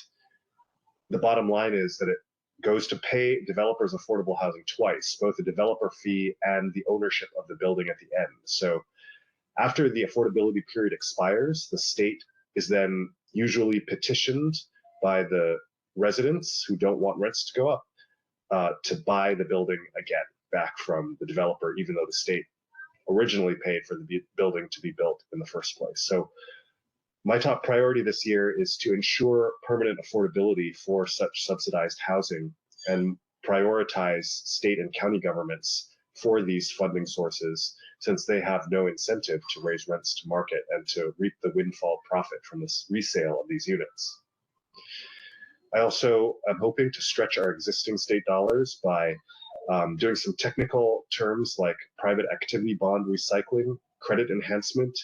the bottom line is that it goes to pay developers affordable housing twice, both the developer fee and the ownership of the building at the end. So after the affordability period expires, the state is then usually petitioned by the residents who don't want rents to go up to buy the building again back from the developer, even though the state originally paid for the building to be built in the first place. So my top priority this year is to ensure permanent affordability for such subsidized housing and prioritize state and county governments for these funding sources, since they have no incentive to raise rents to market and to reap the windfall profit from this resale of these units. I also am hoping to stretch our existing state dollars by doing some technical terms like private activity bond recycling, credit enhancement,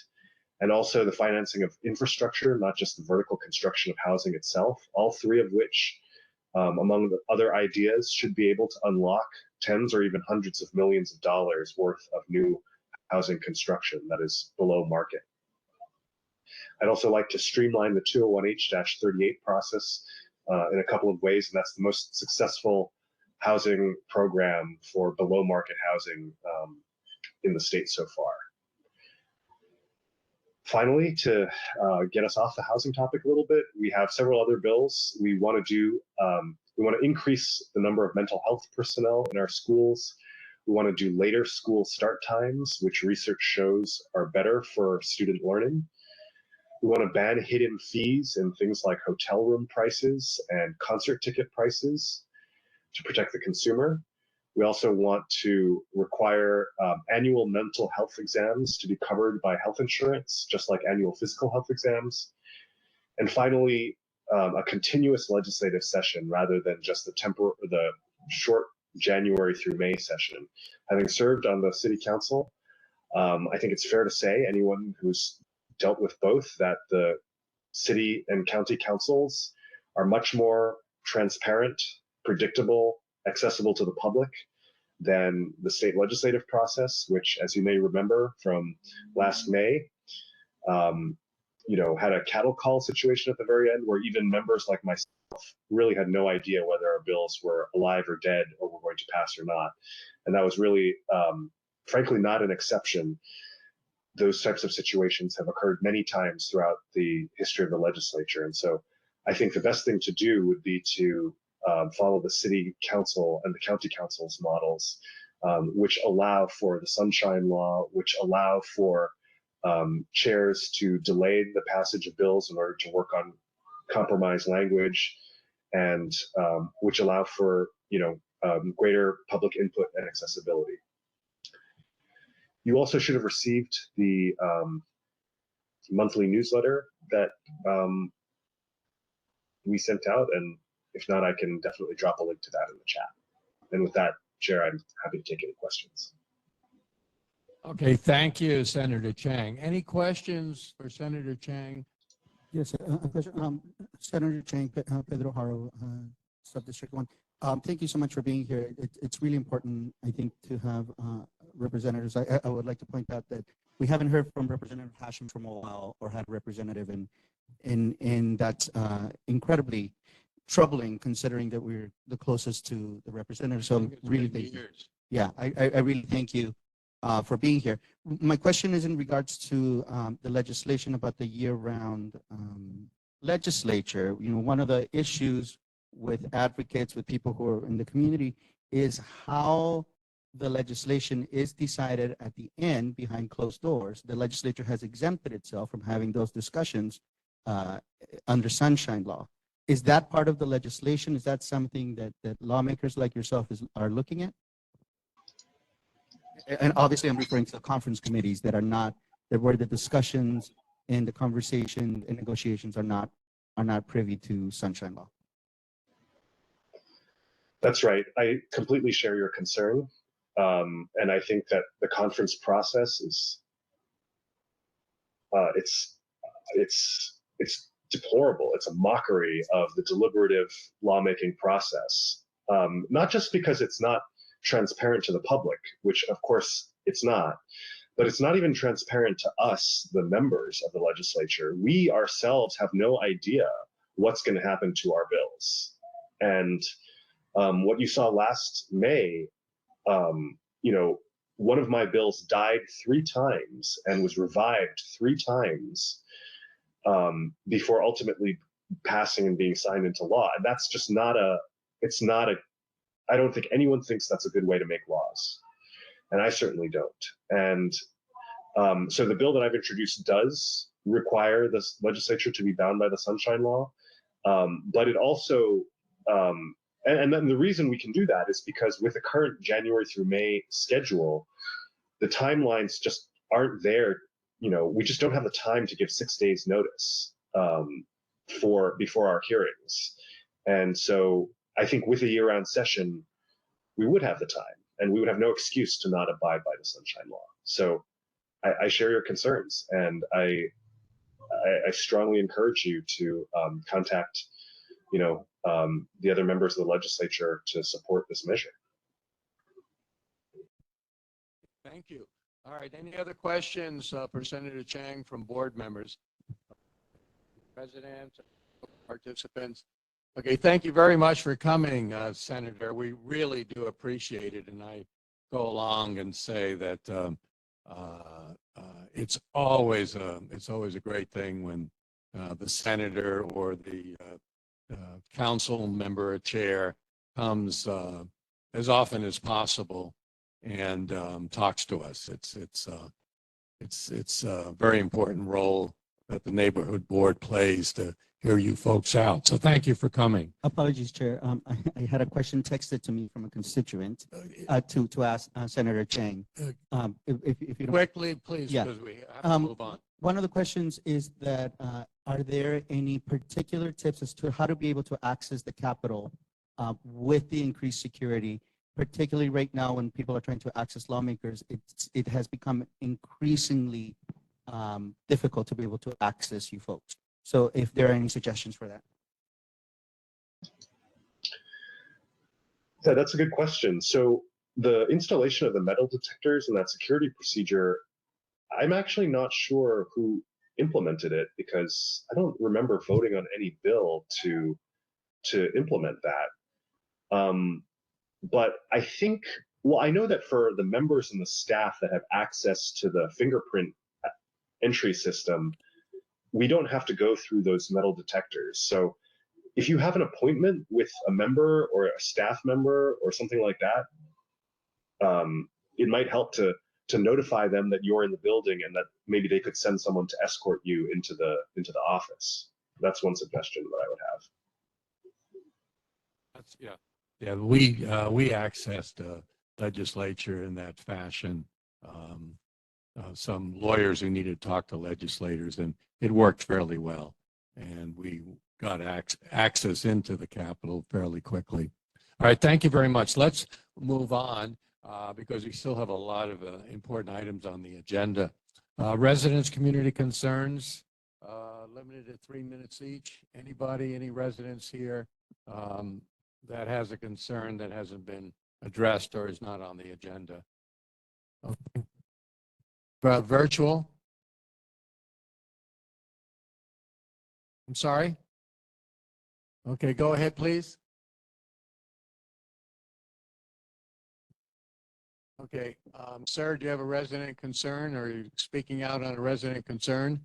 and also the financing of infrastructure, not just the vertical construction of housing itself, all 3 of which, among the other ideas, should be able to unlock tens or even hundreds of millions of dollars worth of new housing construction that is below market. I'd also like to streamline the 201H-38 process in a couple of ways, and that's the most successful housing program for below market housing in the state so far. Finally, to get us off the housing topic a little bit, we have several other bills. We want to increase the number of mental health personnel in our schools. We want to do later school start times, which research shows are better for student learning. We want to ban hidden fees in things like hotel room prices and concert ticket prices to protect the consumer. We also want to require annual mental health exams to be covered by health insurance, just like annual physical health exams. And finally, a continuous legislative session rather than just the short January through May session. Having served on the city council, I think it's fair to say anyone who's dealt with both that the city and county councils are much more transparent, predictable, accessible to the public than the state legislative process, which, as you may remember from last May, had a cattle call situation at the very end where even members like myself really had no idea whether our bills were alive or dead or were going to pass or not. And that was really, frankly, not an exception. Those types of situations have occurred many times throughout the history of the legislature. And so I think the best thing to do would be to follow the city council and the county council's models, which allow for the sunshine law, which allow for chairs to delay the passage of bills in order to work on compromise language, and which allow for greater public input and accessibility. You also should have received the monthly newsletter that we sent out, and if not, I can definitely drop a link to that in the chat. And with that, Chair, I'm happy to take any questions.
Okay, thank you, Senator Chang. Any questions for Senator Chang?
Yes, a question. Senator Chang, Pedro Haro, Sub-District 1. Thank you so much for being here. It's really important, I think, to have representatives. I would like to point out that we haven't heard from Representative Hashim from a while, or had a representative, and that's incredibly troubling considering that we're the closest to the representative. So really thank you. Yeah, I really thank you for being here. My question is in regards to the legislation about the year-round legislature. One of the issues with advocates, with people who are in the community, is how the legislation is decided at the end behind closed doors. The legislature has exempted itself from having those discussions under sunshine law. Is that part of the legislation? Is that something that lawmakers like yourself are looking at? And obviously I'm referring to the conference committees that where the discussions and the conversation and negotiations are not privy to sunshine law.
That's right. I completely share your concern. And I think that the conference process is, it's deplorable. It's a mockery of the deliberative lawmaking process. Not just because it's not transparent to the public, which of course it's not, but it's not even transparent to us, the members of the legislature. We ourselves have no idea what's going to happen to our bills. And what you saw last May, one of my bills died 3 times and was revived 3 times before ultimately passing and being signed into law. And that's just I don't think anyone thinks that's a good way to make laws. And I certainly don't. And so the bill that I've introduced does require the legislature to be bound by the Sunshine Law. But it also, and then the reason we can do that is because with the current January through May schedule, the timelines just aren't there. We just don't have the time to give 6 days notice before our hearings. And so I think with a year-round session, we would have the time, and we would have no excuse to not abide by the Sunshine Law. So I share your concerns, and I strongly encourage you to contact, the other members of the legislature to support this measure.
Thank you. All right, any other questions for Senator Chang from board members, presidents, participants? Okay, thank you very much for coming, Senator. We really do appreciate it, and I go along and say that it's always a great thing when the senator or the council member or chair comes as often as possible and talks to us. It's a very important role that the neighborhood board plays to hear you folks out. So thank you for coming.
Apologies, Chair. I had a question texted to me from a constituent to ask Senator Chang. If you don't.
Quickly, please,
Yeah.
because we have to move on.
One of the questions is that are there any particular tips as to how to be able to access the Capitol with the increased security, particularly right now when people are trying to access lawmakers? It has become increasingly difficult to be able to access you folks. So if there are any suggestions for that.
Yeah, that's a good question. So the installation of the metal detectors and that security procedure, I'm actually not sure who implemented it because I don't remember voting on any bill to implement that. But I think, well, I know that for the members and the staff that have access to the fingerprint entry system, we don't have to go through those metal detectors. So if you have an appointment with a member or a staff member or something like that, it might help to notify them that you're in the building and that maybe they could send someone to escort you into the office. That's one suggestion that I would have.
Yeah, we accessed the legislature in that fashion. Some lawyers who needed to talk to legislators, and it worked fairly well. And we got access into the Capitol fairly quickly. All right, thank you very much. Let's move on because we still have a lot of important items on the agenda. Residents' community concerns, limited to 3 minutes each. Anybody, any residents here that has a concern that hasn't been addressed or is not on the agenda? Okay. Virtual? I'm sorry? Okay, go ahead, please. Okay, sir, do you have a resident concern or are you speaking out on a resident concern?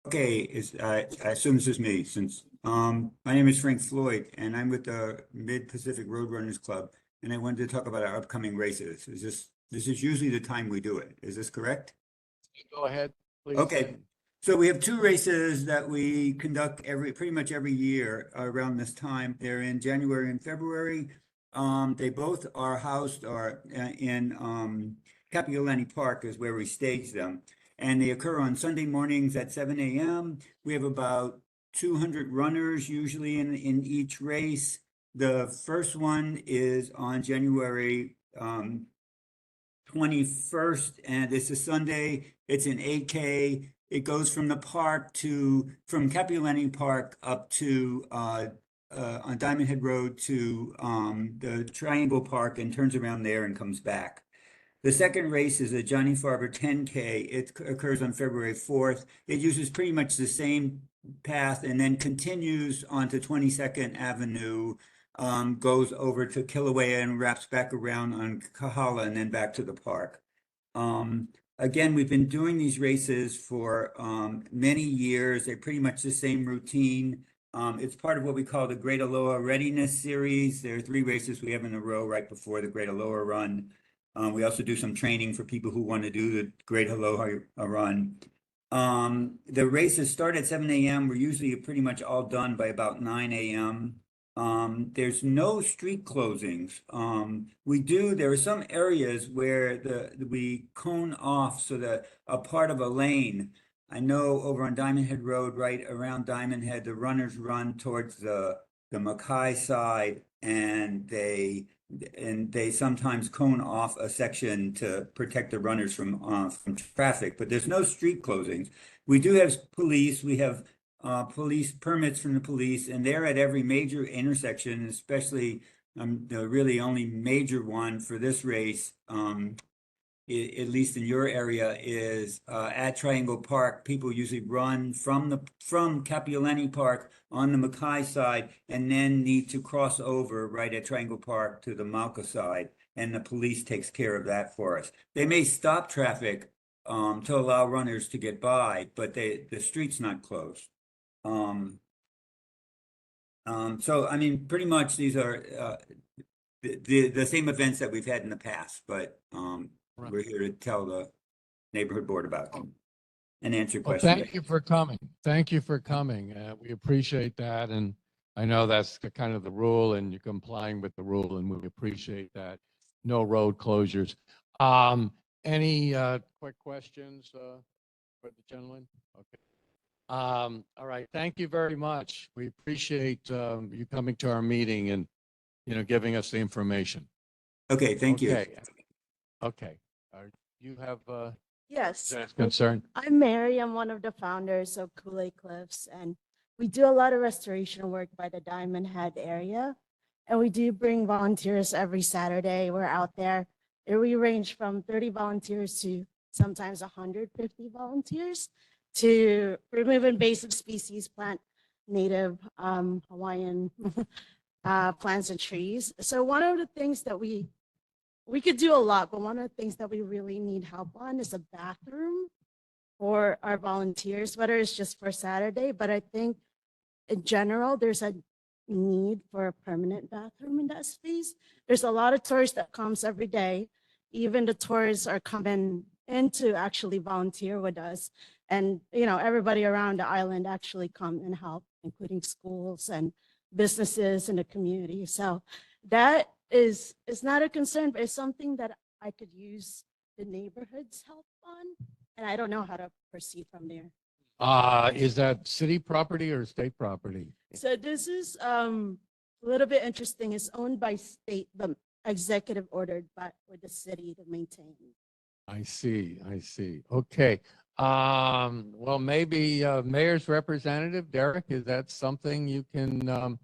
Okay, I assume this is me since my name is Frank Floyd and I'm with the Mid-Pacific Roadrunners Club and I wanted to talk about our upcoming races. This is usually the time we do it. Is this correct?
Go ahead, please.
Okay. So we have two races that we conduct pretty much every year around this time. They're in January and February. They both are housed in Kapiolani Park is where we stage them. And they occur on Sunday mornings at 7 a.m. We have about 200 runners usually in each race. The first one is on January 21st, and it's a Sunday. It's an 8K. It goes from the park from Kapiolani Park up to on Diamond Head Road to the Triangle Park and turns around there and comes back. The second race is a Johnny Farber 10K. It occurs on February 4th. It uses pretty much the same path and then continues onto 22nd Avenue, goes over to Kilauea and wraps back around on Kahala and then back to the park. Again, we've been doing these races for many years. They're pretty much the same routine. It's part of what we call the Great Aloha Readiness Series. There are 3 races we have in a row right before the Great Aloha Run. We also do some training for people who want to do the Great Aloha Run. The races start at 7 a.m. We're usually pretty much all done by about 9 a.m. There's no street closings. There are some areas where we cone off so that a part of a lane, I know over on Diamond Head Road, right around Diamond Head, the runners run towards the Mackay side and they sometimes cone off a section to protect the runners from traffic, but there's no street closings. We do have police. We have police permits from the police, and they're at every major intersection, especially the really only major one for this race, at least in your area, is at Triangle Park. People usually run from Kapiolani Park on the Mackay side and then need to cross over right at Triangle Park to the Mauka side, and the police takes care of that for us. They may stop traffic to allow runners to get by, but the street's not closed. So I mean, pretty much these are the same events that we've had in the past, but
Right.
we're here to tell the neighborhood board about them and answer
Well,
questions.
thank you for coming. Thank you for coming. We appreciate that. And I know that's the kind of the rule and you're complying with the rule and we appreciate that. No road closures. Any quick questions for the gentleman? Okay. All right. Thank you very much. We appreciate you coming to our meeting and, giving us the information.
Okay, thank you.
Okay. Okay. You have
Yes.
concern?
I'm Mary. I'm one of the founders of Waialae Cliffs, and we do a lot of restoration work by the Diamond Head area. And we do bring volunteers every Saturday. We're out there. And we range from 30 volunteers to sometimes 150 volunteers to remove invasive species, plant native Hawaiian plants and trees. So one of the things that we could do a lot, but one of the things that we really need help on is a bathroom for our volunteers, whether it's just for Saturday, but I think in general, there's a need for a permanent bathroom in that space. There's a lot of tourists that comes every day. Even the tourists are coming in to actually volunteer with us. And, everybody around the island actually come and help, including schools and businesses in the community. So that is not a concern, but it's something that I could use the neighborhood's help on. And I don't know how to proceed from there.
Is that city property or state property?
So this is a little bit interesting. It's owned by state, but executive ordered by with the city to maintain.
I see. Okay. Well, maybe mayor's representative, Derek, is that something you can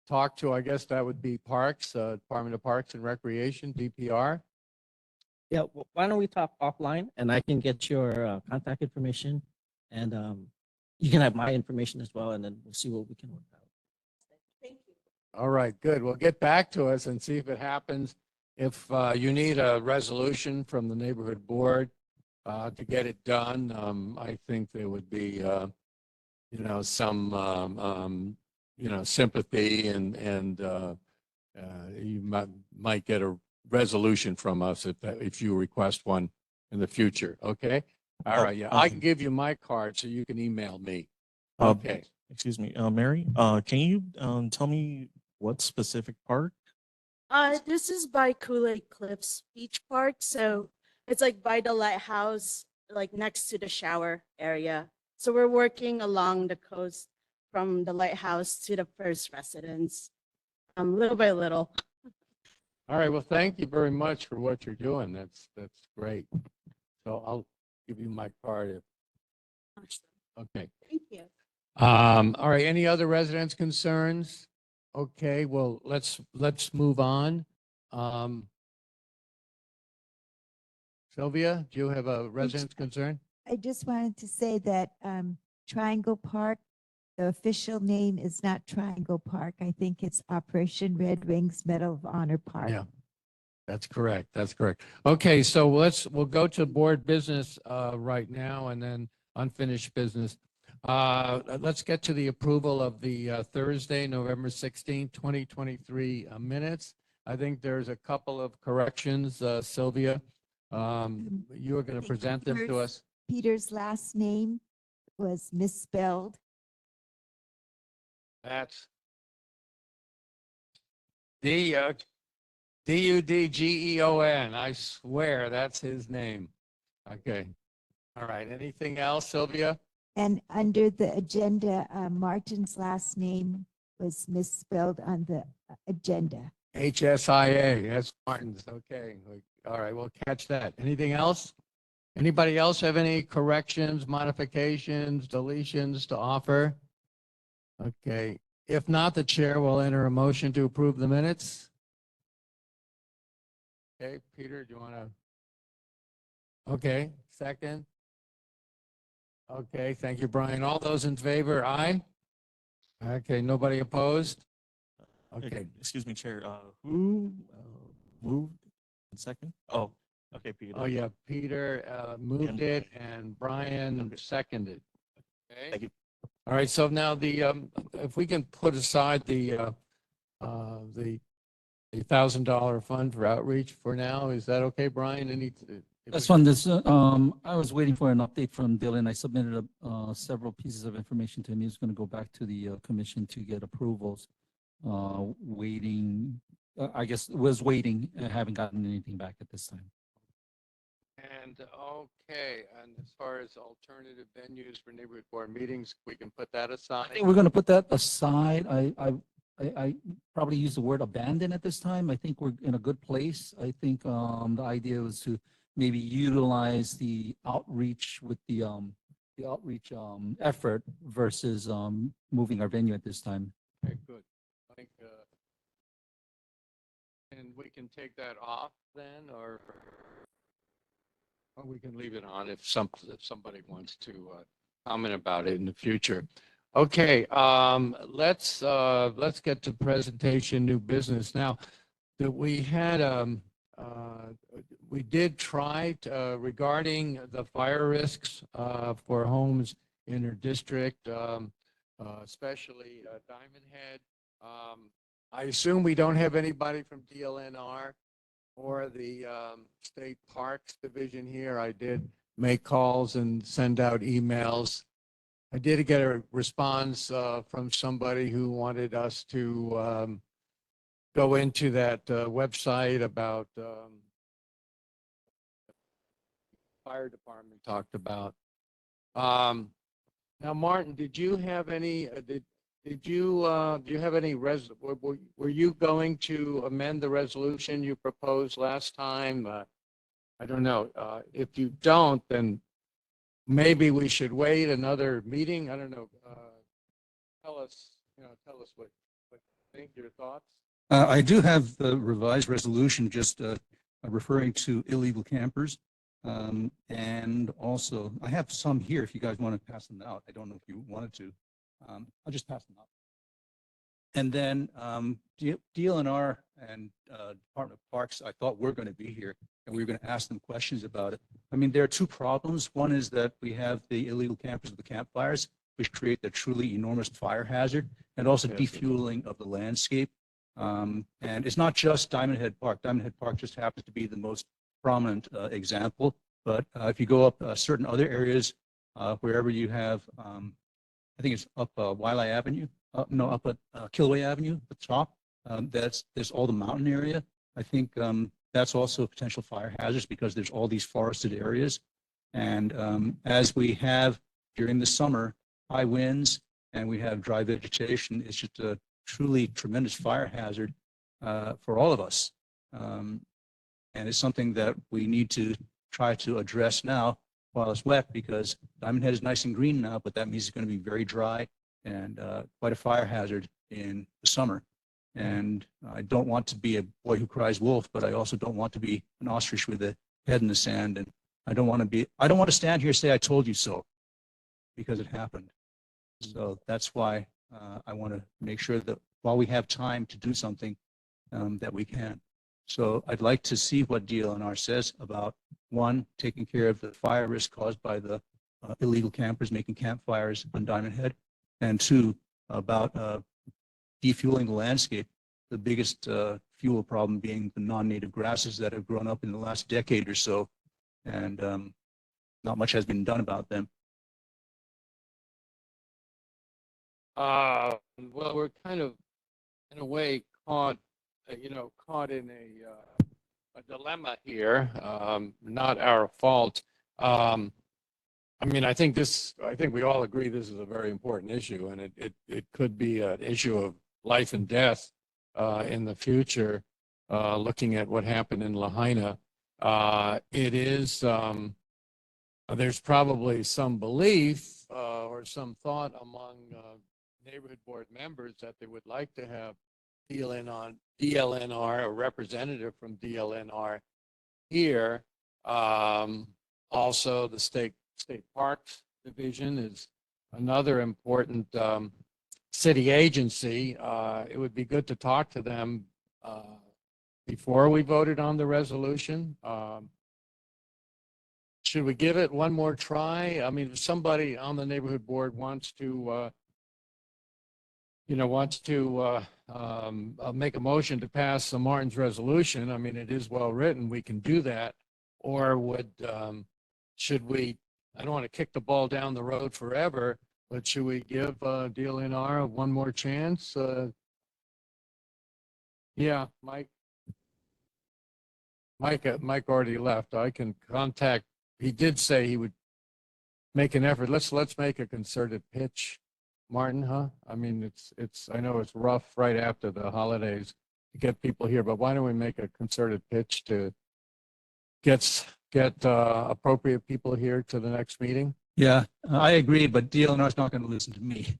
talk to? I guess that would be Parks, Department of Parks and Recreation, DPR.
Yeah, why don't we talk offline and I can get your contact information and you can have my information as well, and then we'll see what we can work out.
Thank you.
All right, good. Well, get back to us and see if it happens. If you need a resolution from the neighborhood board to get it done, I think there would be, some, sympathy and you might get a resolution from us if you request one in the future. Okay. All right. Yeah, I can give you my card so you can email me. Okay.
Excuse me, Mary, can you tell me what specific park?
This is by Waialae Cliffs Beach Park. So it's like by the lighthouse, like next to the shower area. So we're working along the coast from the lighthouse to the first residence, little by little.
All right. Well, thank you very much for what you're doing. That's great. So I'll give you my card. Okay.
Thank you.
All right. Any other residents' concerns? Okay. Well, let's move on. Sylvia, do you have a resident's concern?
I just wanted to say that Triangle Park, the official name is not Triangle Park. I think it's Operation Red Wings Medal of Honor Park.
Yeah, that's correct. That's correct. Okay, so we'll go to board business right now and then unfinished business. Let's get to the approval of the Thursday, November 16th, 2023 minutes. I think there's a couple of corrections, Sylvia. You are going to present them to us.
Peter's last name was misspelled.
That's Dudgeon. I swear that's his name. Okay. All right. Anything else, Sylvia?
And under the agenda, Martin's last name was misspelled on the agenda.
HSIA. That's Martin's. Okay. All right. We'll catch that. Anything else? Anybody else have any corrections, modifications, deletions to offer? Okay. If not, the chair will enter a motion to approve the minutes. Okay. Peter, do you want to? Okay. Second. Okay. Thank you, Brian. All those in favor, aye? Okay. Nobody opposed? Okay.
Excuse me, Chair. Who moved second? Oh, okay, Peter.
Oh, yeah. Peter moved it and Brian seconded. Okay.
Thank you.
All right. So now if we can put aside the $1,000 fund for outreach for now. Is that okay, Brian?
That's fun. I was waiting for an update from Dylan. I submitted several pieces of information to him. He was going to go back to the commission to get approvals. Waiting, I guess was waiting and haven't gotten anything back at this time.
And okay, and as far as alternative venues for neighborhood board meetings, we can put that aside.
I think we're going to put that aside. I probably use the word abandon at this time. I think we're in a good place. I think the idea was to maybe utilize the outreach with the outreach effort versus moving our venue at this time.
Okay, good. I think, and we can take that off then, or we can leave it on if somebody wants to comment about it in the future. Okay, let's get to presentation new business now. That we did try to, regarding the fire risks for homes in our district, especially Diamond Head. I assume we don't have anybody from DLNR or the State Parks Division here. I did make calls and send out emails. I did get a response from somebody who wanted us to go into that website about fire department talked about. Now, Martin, did you have any? Do you have any were you going to amend the resolution you proposed last time? I don't know. If you don't, then maybe we should wait another meeting. I don't know. Tell us what you think, your thoughts.
I do have the revised resolution just referring to illegal campers. And also, I have some here if you guys want to pass them out. I don't know if you wanted to. I'll just pass them out. And then DLNR and Department of Parks, I thought we're going to be here and we were going to ask them questions about it. I mean, there are two problems. One is that we have the illegal campers with the campfires, which create a truly enormous fire hazard, and also defueling of the landscape. And it's not just Diamond Head Park. Diamond Head Park just happens to be the most prominent example. But if you go up certain other areas, wherever you have, I think it's up Waialae Avenue, up at Kilway Avenue, at the top. There's all the mountain area. I think that's also a potential fire hazards because there's all these forested areas. And as we have during the summer, high winds and we have dry vegetation, it's just a truly tremendous fire hazard for all of us. And it's something that we need to try to address now while it's wet, because Diamond Head is nice and green now, but that means it's going to be very dry and quite a fire hazard in the summer. And I don't want to be a boy who cries wolf, but I also don't want to be an ostrich with a head in the sand. And I don't want to stand here and say I told you so, because it happened. So that's why I want to make sure that while we have time to do something, that we can. So I'd like to see what DLNR says about, one, taking care of the fire risk caused by the illegal campers making campfires on Diamond Head, and two, about defueling the landscape, the biggest fuel problem being the non-native grasses that have grown up in the last decade or so, and not much has been done about them.
Well, we're kind of, in a way, caught in a dilemma here. Not our fault. I mean, I think we all agree this is a very important issue, and it could be an issue of life and death in the future. Looking at what happened in Lahaina, it is. There's probably some belief or some thought among neighborhood board members that they would like to have DLNR, a representative from DLNR here. Also, the State Parks Division is another important city agency. It would be good to talk to them before we voted on the resolution. Should we give it one more try? I mean, if somebody on the neighborhood board wants to wants to make a motion to pass the Martin's resolution, I mean, it is well written, we can do that. Or should we, I don't want to kick the ball down the road forever, but should we give DLNR one more chance? Yeah, Mike already left. I can contact, he did say he would make an effort. Let's make a concerted pitch. Martin, huh? I mean, I know it's rough right after the holidays to get people here, but why don't we make a concerted pitch to get appropriate people here to the next meeting?
Yeah, I agree, but DLNR is not going to listen to me.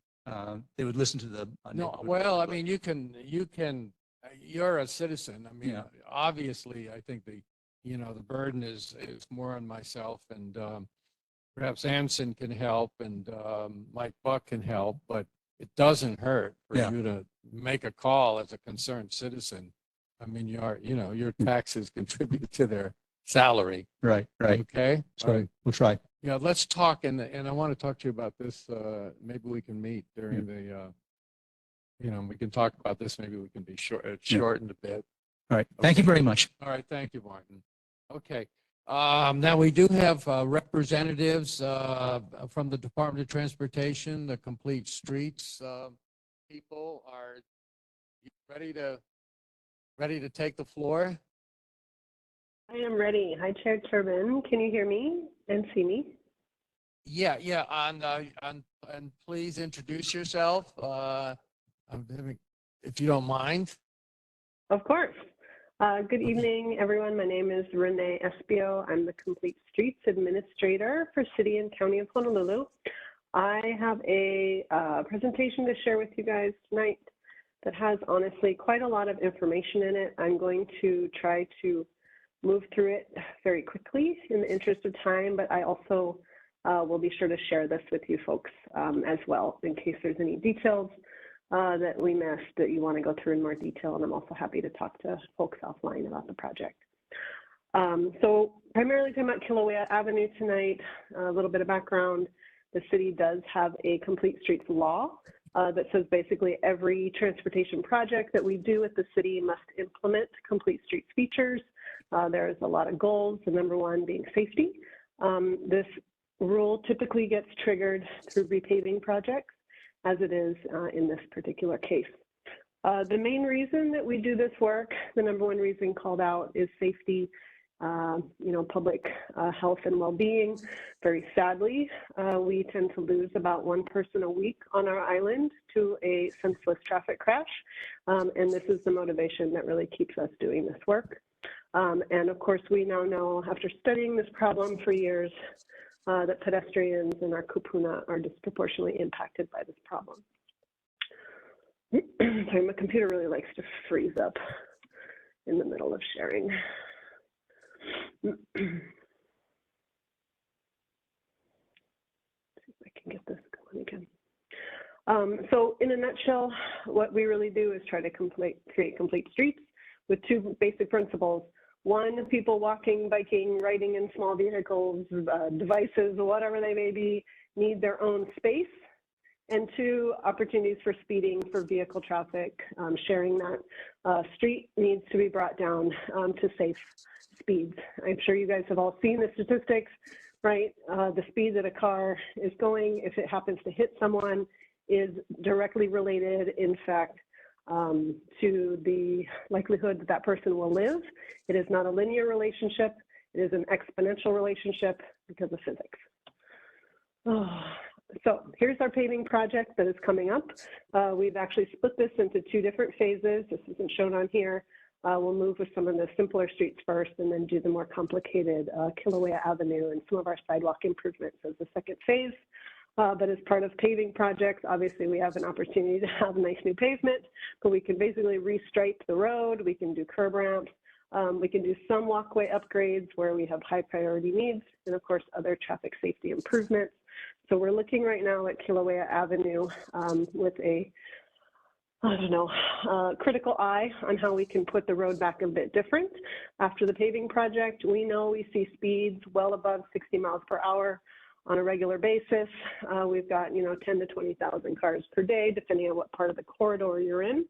They would listen to the.
No, well, I mean, you can, you're a citizen. I mean,
Yeah.
obviously, I think the burden is more on myself, and perhaps Anson can help and Mike Buck can help, but it doesn't hurt for
Yeah.
you to make a call as a concerned citizen. I mean, your taxes contribute to their salary.
Right, right.
Okay.
So
All right.
we'll try.
Yeah, let's talk, and I want to talk to you about this. Maybe we can meet during the, we can talk about this. Maybe we can be shortened a bit.
All right. Thank you very much.
All right, thank you, Martin. Okay. Now we do have representatives from the Department of Transportation, the Complete Streets people. Are you ready to take the floor?
I am ready. Hi, Chair Turbin. Can you hear me and see me?
Yeah. And please introduce yourself, if you don't mind.
Of course. Good evening, everyone. My name is Renee Espio. I'm the Complete Streets Administrator for City and County of Honolulu. I have a presentation to share with you guys tonight that has honestly quite a lot of information in it. I'm going to try to move through it very quickly in the interest of time, but I also will be sure to share this with you folks as well in case there's any details that we missed that you want to go through in more detail, and I'm also happy to talk to folks offline about the project. So primarily talking about Kilauea Avenue tonight, a little bit of background. The city does have a Complete Streets law that says basically every transportation project that we do at the city must implement Complete Streets features. There's a lot of goals, the number one being safety. This rule typically gets triggered through repaving projects, as it is in this particular case. The main reason that we do this work, the number one reason called out, is safety, public health and well-being. Very sadly, we tend to lose about one person a week on our island to a senseless traffic crash. And this is the motivation that really keeps us doing this work. And of course, we now know, after studying this problem for years, that pedestrians in our kupuna are disproportionately impacted by this problem. Sorry, my computer really likes to freeze up in the middle of sharing. See if I can get this going again. So in a nutshell, what we really do is try to create complete streets with two basic principles. One, people walking, biking, riding in small vehicles, devices, whatever they may be, need their own space. And two, opportunities for speeding for vehicle traffic, sharing that street needs to be brought down to safe speeds. I'm sure you guys have all seen the statistics, right? The speed that a car is going, if it happens to hit someone, is directly related, in fact, to the likelihood that that person will live. It is not a linear relationship. It is an exponential relationship because of physics. So here's our paving project that is coming up. We've actually split this into two different phases. This isn't shown on here. We'll move with some of the simpler streets first and then do the more complicated Kilauea Avenue and some of our sidewalk improvements as the second phase. But as part of paving projects, obviously we have an opportunity to have nice new pavement, but we can basically restripe the road. We can do curb ramps. We can do some walkway upgrades where we have high priority needs, and of course other traffic safety improvements. So we're looking right now at Kilauea Avenue with a, critical eye on how we can put the road back a bit different. After the paving project, we know we see speeds well above 60 miles per hour on a regular basis. We've got, 10 to 20,000 cars per day, depending on what part of the corridor you're in.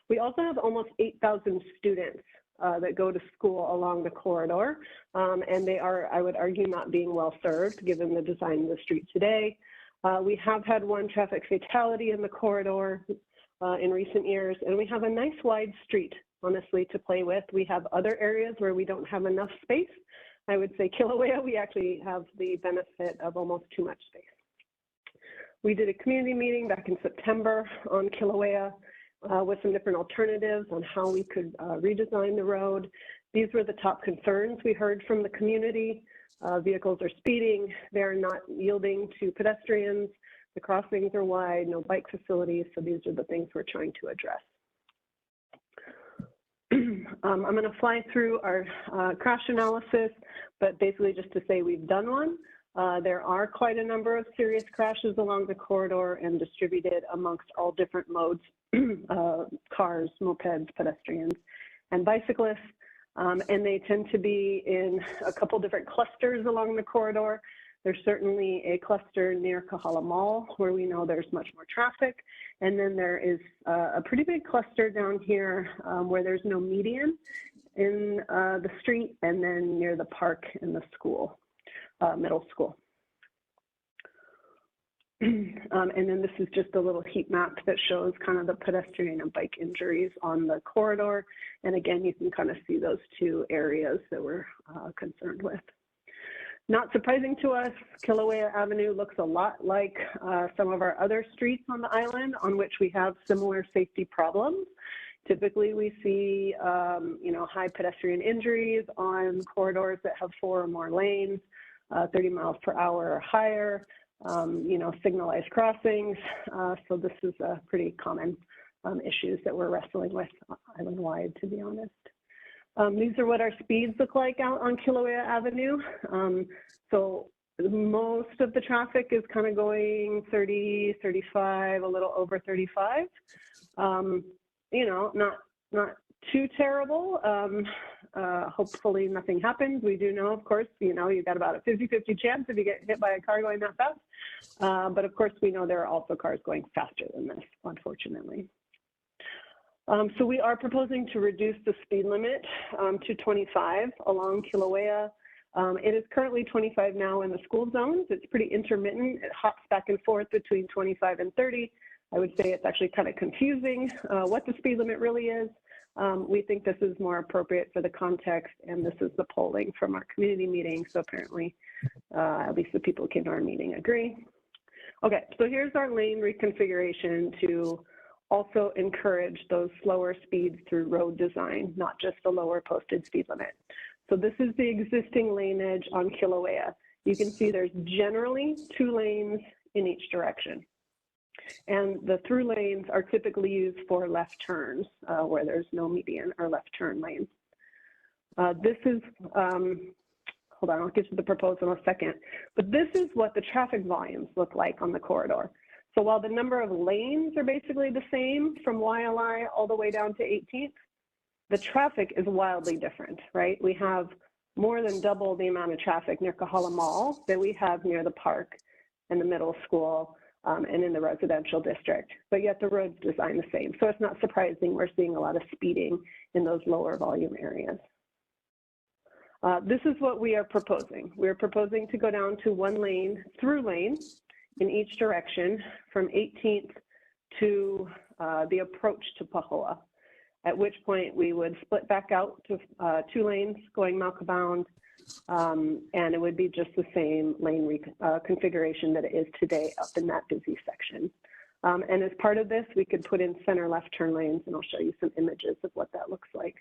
We also have almost 8,000 students that go to school along the corridor, and they are, I would argue, not being well served given the design of the street today. We have had one traffic fatality in the corridor in recent years, and we have a nice wide street, honestly, to play with. We have other areas where we don't have enough space. I would say Kilauea, we actually have the benefit of almost too much space. We did a community meeting back in September on Kilauea with some different alternatives on how we could redesign the road. These were the top concerns we heard from the community. Vehicles are speeding, they're not yielding to pedestrians, the crossings are wide, no bike facilities, so these are the things we're trying to address. I'm going to fly through our crash analysis, but basically just to say we've done one. There are quite a number of serious crashes along the corridor and distributed amongst all different modes, cars, mopeds, pedestrians, and bicyclists. And they tend to be in a couple different clusters along the corridor. There's certainly a cluster near Kahala Mall where we know there's much more traffic. And then there is a pretty big cluster down here where there's no median in the street, and then near the park and the school, middle school. And then this is just a little heat map that shows kind of the pedestrian and bike injuries on the corridor. And again, you can kind of see those two areas that we're concerned with. Not surprising to us, Kilauea Avenue looks a lot like some of our other streets on the island on which we have similar safety problems. Typically, we see high pedestrian injuries on corridors that have 4 or more lanes, 30 miles per hour or higher, signalized crossings. So this is a pretty common issues that we're wrestling with island-wide, to be honest. These are what our speeds look like out on Kilauea Avenue. So most of the traffic is kind of going 30, 35, a little over 35. Not too terrible. Hopefully nothing happens. We do know, of course, you've got about a 50-50 chance if you get hit by a car going that fast. But of course, we know there are also cars going faster than this, unfortunately. So we are proposing to reduce the speed limit to 25 along Kilauea. It is currently 25 now in the school zones. It's pretty intermittent. It hops back and forth between 25 and 30. I would say it's actually kind of confusing what the speed limit really is. We think this is more appropriate for the context, and this is the polling from our community meeting. So apparently, at least the people who came to our meeting agree. Okay, so here's our lane reconfiguration to also encourage those slower speeds through road design, not just the lower posted speed limit. So this is the existing laneage on Kilauea. You can see there's generally 2 lanes in each direction. And the through lanes are typically used for left turns where there's no median or left turn lane. This is, hold on, I'll get to the proposal in a second. But this is what the traffic volumes look like on the corridor. So while the number of lanes are basically the same from Waialae all the way down to 18th, the traffic is wildly different, right? We have more than double the amount of traffic near Kahala Mall that we have near the park and the middle school and in the residential district, but yet the road's designed the same. So it's not surprising we're seeing a lot of speeding in those lower volume areas. This is what we are proposing. We're proposing to go down to 1 lane, through lane, in each direction from 18th to the approach to Pahoa, at which point we would split back out to 2 lanes going Malka bound, and it would be just the same lane configuration that it is today up in that busy section. And as part of this, we could put in center left turn lanes, and I'll show you some images of what that looks like.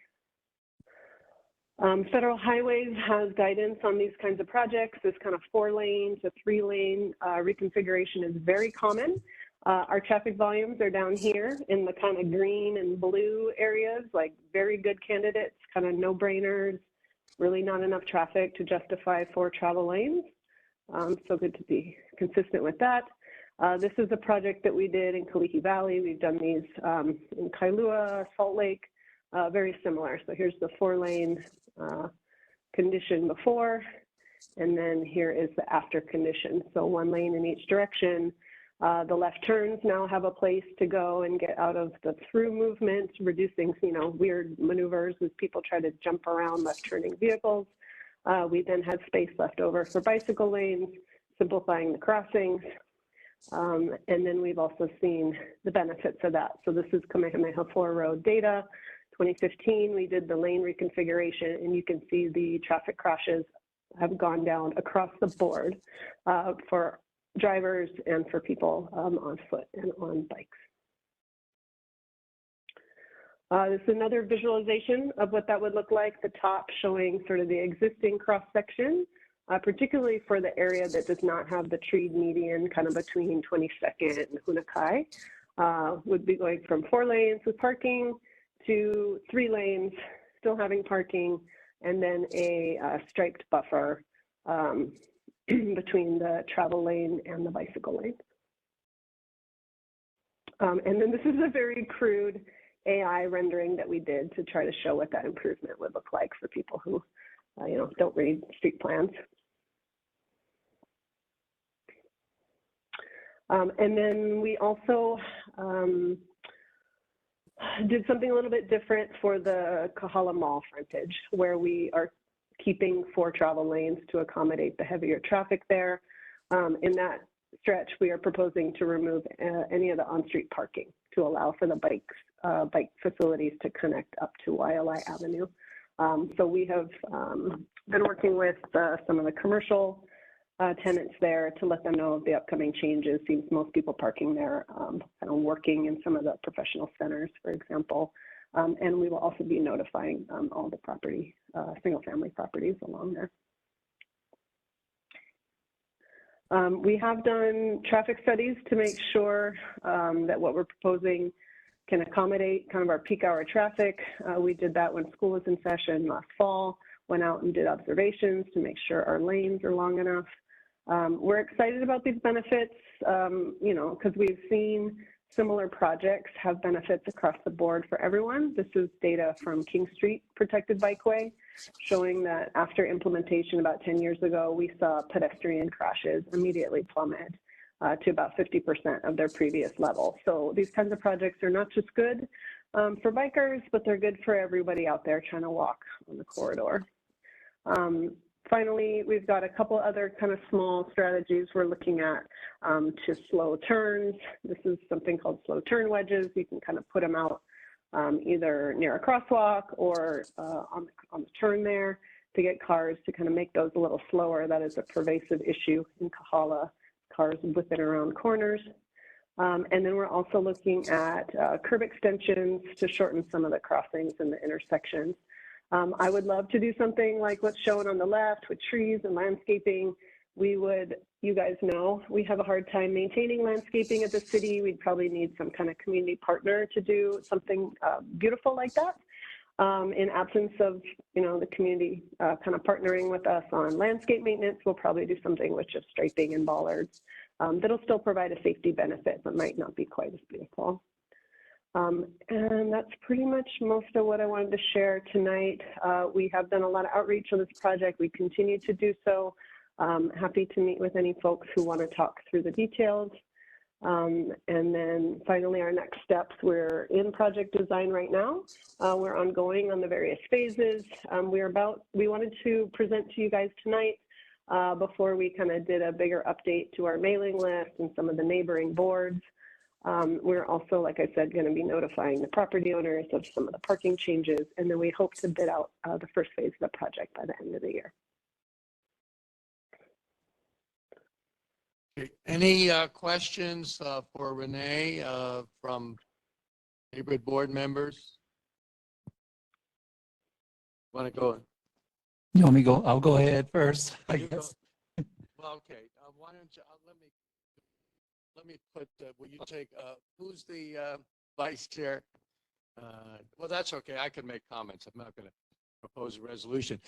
Federal Highways has guidance on these kinds of projects. This kind of 4-lane to 3-lane reconfiguration is very common. Our traffic volumes are down here in the kind of green and blue areas, like very good candidates, kind of no-brainers, really not enough traffic to justify 4 travel lanes. So good to be consistent with that. This is a project that we did in Kalihi Valley. We've done these in Kailua, Salt Lake, very similar. So here's the 4-lane condition before, And then here is the after condition. So 1 lane in each direction. The left turns now have a place to go and get out of the through movement, reducing, weird maneuvers as people try to jump around left turning vehicles. We then had space left over for bicycle lanes, simplifying the crossings. And then we've also seen the benefits of that. So this is Kamehameha 4 Road data. 2015, we did the lane reconfiguration, and you can see the traffic crashes have gone down across the board for drivers and for people on foot and on bikes. This is another visualization of what that would look like. The top showing sort of the existing cross section, particularly for the area that does not have the treed median, kind of between 22nd and Hunakai, would be going from 4 lanes with parking to 3 lanes, still having parking, and then a striped buffer between the travel lane and the bicycle lane. And then this is a very crude AI rendering that we did to try to show what that improvement would look like for people who, don't read street plans. And then we also did something a little bit different for the Kahala Mall frontage, where we are keeping 4 travel lanes to accommodate the heavier traffic there. In that stretch, we are proposing to remove any of the on-street parking to allow for the bike facilities to connect up to Waialae Avenue. So we have been working with some of the commercial tenants there to let them know of the upcoming changes. Seems most people parking there kind of working in some of the professional centers, for example. And we will also be notifying all the property, single-family properties along there. We have done traffic studies to make sure that what we're proposing can accommodate kind of our peak hour traffic. We did that when school was in session last fall, went out and did observations to make sure our lanes are long enough. We're excited about these benefits, because we've seen similar projects have benefits across the board for everyone. This is data from King Street Protected Bikeway, showing that after implementation about 10 years ago, we saw pedestrian crashes immediately plummet to about 50% of their previous level. So these kinds of projects are not just good for bikers, but they're good for everybody out there trying to walk on the corridor. Finally, we've got a couple other kind of small strategies we're looking at to slow turns. This is something called slow turn wedges. You can kind of put them out either near a crosswalk or on the turn there to get cars to kind of make those a little slower. That is a pervasive issue in Kahala, cars within around corners. And then we're also looking at curb extensions to shorten some of the crossings and the intersections. I would love to do something like what's shown on the left with trees and landscaping. You guys know, we have a hard time maintaining landscaping at the city. We'd probably need some kind of community partner to do something beautiful like that. In absence of, the community kind of partnering with us on landscape maintenance, we'll probably do something with just striping and bollards that'll still provide a safety benefit, but might not be quite as beautiful. And that's pretty much most of what I wanted to share tonight. We have done a lot of outreach on this project. We continue to do so. Happy to meet with any folks who want to talk through the details. And then finally, our next steps, we're in project design right now. We're ongoing on the various phases. We wanted to present to you guys tonight before we kind of did a bigger update to our mailing list and some of the neighboring boards. We're also, like I said, going to be notifying the property owners of some of the parking changes, and then we hope to bid out the first phase of the project by the end of the year.
Okay. Any questions for Renee from neighborhood board members? Want to go?
You want me to go? I'll go ahead first, I guess.
Well, okay. Why don't you let me put, will you take, who's the vice chair? Well, that's okay. I can make comments. I'm not going to propose a resolution.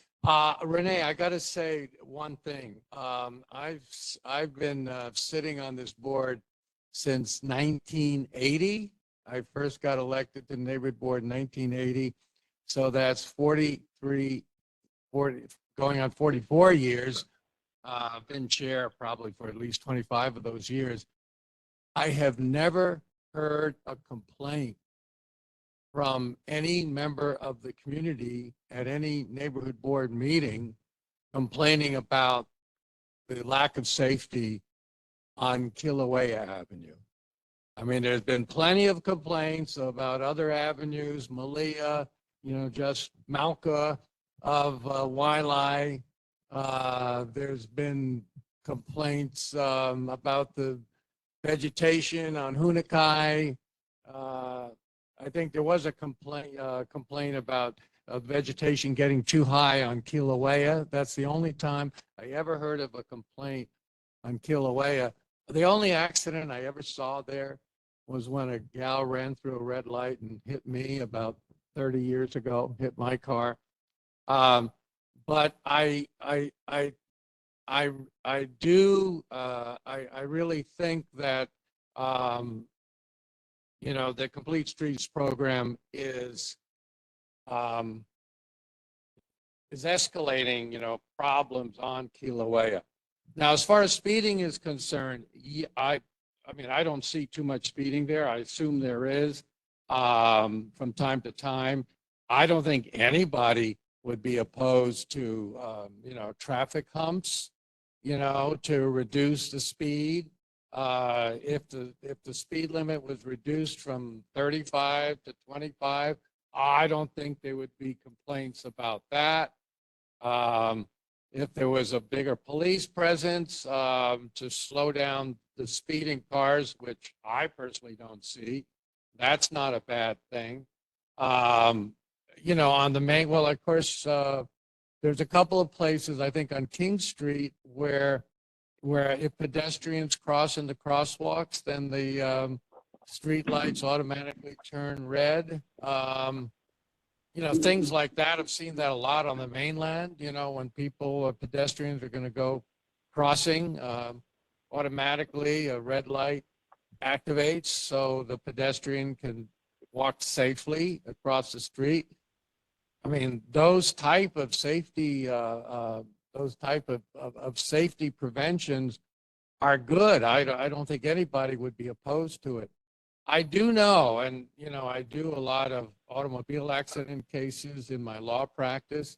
Renee, I got to say one thing. I've been sitting on this board since 1980. I first got elected to the neighborhood board in 1980. So that's 40, going on 44 years been chair probably for at least 25 of those years. I have never heard a complaint from any member of the community at any neighborhood board meeting complaining about the lack of safety on Kilauea Avenue. I mean, there's been plenty of complaints about other avenues, Malia, just Malka of Waialae. There's been complaints about the vegetation on Hunakai. I think there was a complaint about vegetation getting too high on Kilauea. That's the only time I ever heard of a complaint on Kilauea. The only accident I ever saw there was when a gal ran through a red light and hit me about 30 years ago, hit my car. But I really think that the Complete Streets program is escalating, problems on Kilauea. Now, as far as speeding is concerned, I mean, I don't see too much speeding there. I assume there is from time to time. I don't think anybody would be opposed to, traffic humps, to reduce the speed. If the speed limit was reduced from 35 to 25, I don't think there would be complaints about that. If there was a bigger police presence to slow down the speeding cars, which I personally don't see, that's not a bad thing. On the main, well, of course, there's a couple of places, I think on King Street, where if pedestrians cross in the crosswalks, then the street lights automatically turn red. Things like that. I've seen that a lot on the mainland, when pedestrians are going to go crossing, automatically a red light activates so the pedestrian can walk safely across the street. I mean, those type of safety safety preventions are good. I don't think anybody would be opposed to it. I do know, and I do a lot of automobile accident cases in my law practice.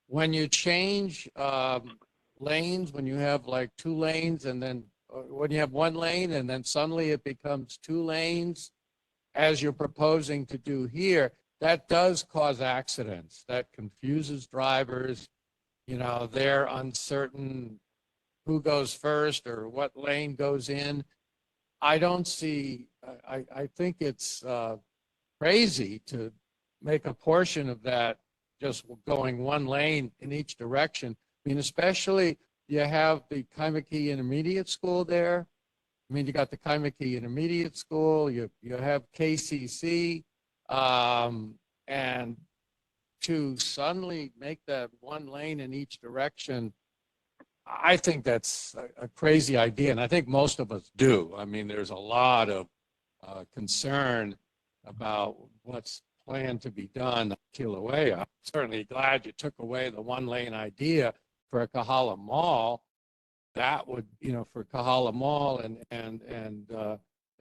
When you change lanes, when you have like 2 lanes, and then when you have 1 lane, and then suddenly it becomes 2 lanes, as you're proposing to do here, that does cause accidents. That confuses drivers. They're uncertain who goes first or what lane goes in. I don't see, I think it's crazy to make a portion of that just going 1 lane in each direction. I mean, especially you have the Kaimuki Intermediate School there. I mean, you got the Kaimuki Intermediate School, you have KCC, and to suddenly make that 1 lane in each direction, I think that's a crazy idea, and I think most of us do. I mean, there's a lot of concern about what's planned to be done at Kilauea. I'm certainly glad you took away the 1 lane idea for a Kahala Mall. That would, for Kahala Mall and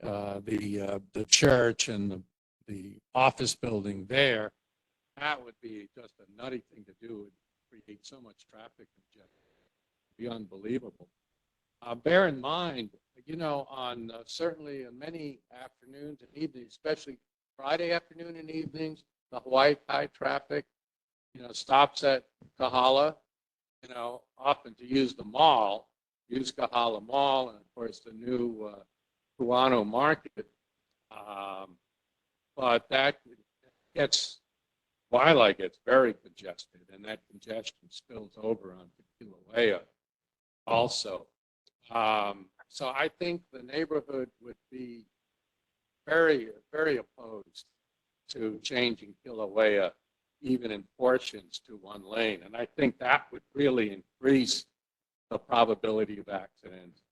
the church and the office building there, that would be just a nutty thing to do. It would create so much traffic congestion. Be unbelievable. Bear in mind, on certainly in many afternoons and evenings, especially Friday afternoon and evenings, the Hawaii Kai traffic, stops at Kahala, often to use the mall, use Kahala Mall, and of course the new Kuano Market. But that Waialae gets very congested, and that congestion spills over onto Kilauea also. So I think the neighborhood would be very, very opposed to changing Kilauea, even in portions, to 1 lane. And I think that would really increase the probability of accidents,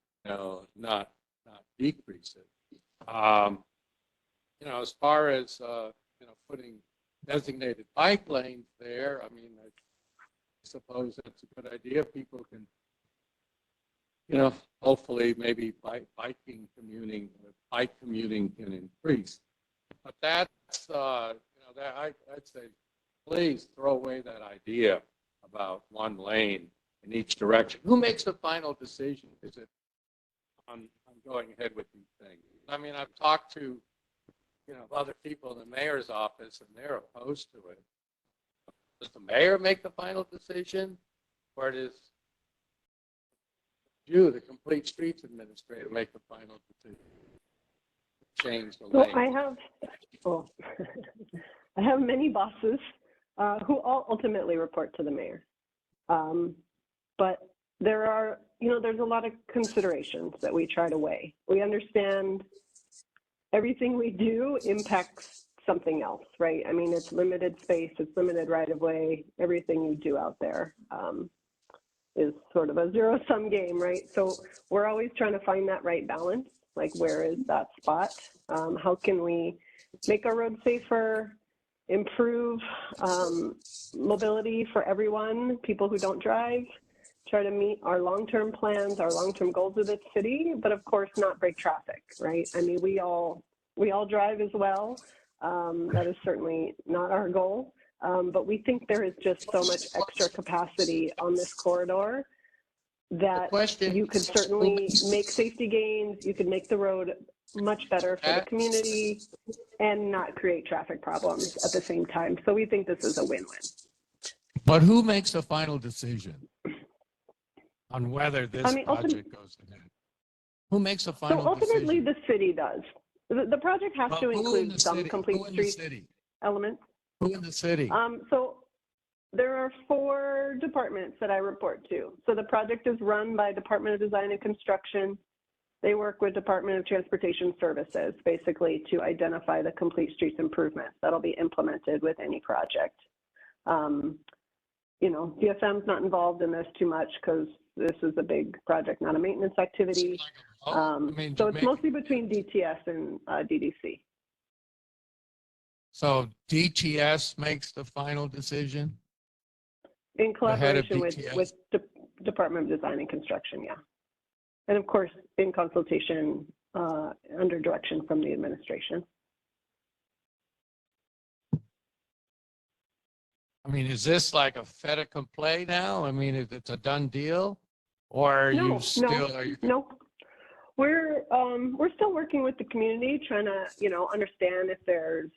not decrease it. As far as, putting designated bike lanes there, I mean, I suppose that's a good idea. People can hopefully maybe bike commuting can increase. But that's, that I'd say, please throw away that idea about one lane in each direction. Who makes the final decision? Is it on going ahead with these things? I mean, I've talked to, other people in the mayor's office, and they're opposed to it. Does the mayor make the final decision, or does you, the complete streets administrator, make the final decision? Change the
So
lane.
I have many bosses who all ultimately report to the mayor. But there are, there's a lot of considerations that we try to weigh. We understand everything we do impacts something else, right? I mean, it's limited space, it's limited right of way. Everything you do out there is sort of a zero-sum game, right? So we're always trying to find that right balance. Like, where is that spot? How can we make our roads safer, improve mobility for everyone, people who don't drive, try to meet our long-term plans, our long-term goals of the city, but of course not break traffic, right? I mean, we all drive as well. That is certainly not our goal, but we think there is just so much extra capacity on this corridor that you could certainly make safety gains, you could make the road much better for the community and not create traffic problems at the same time. So we think this is a win-win.
But who makes the final decision on whether this project goes ahead? Who makes the final
decision? So ultimately,
decision?
the city does. The project has to include some complete street elements.
Who in the city?
So there are 4 departments that I report to. So the project is run by Department of Design and Construction. They work with Department of Transportation Services, basically, to identify the complete streets improvements that'll be implemented with any project. DFM's not involved in this too much because this is a big project, not a maintenance activity. So it's mostly between DTS and DDC.
So DTS makes the final decision?
In collaboration with Department of Design and Construction, yeah. And of course, in consultation under direction from the administration.
I mean, is this like a fait accompli now? I mean, is it a done deal? Or are you still?
No. We're still working with the community, trying to, understand if there's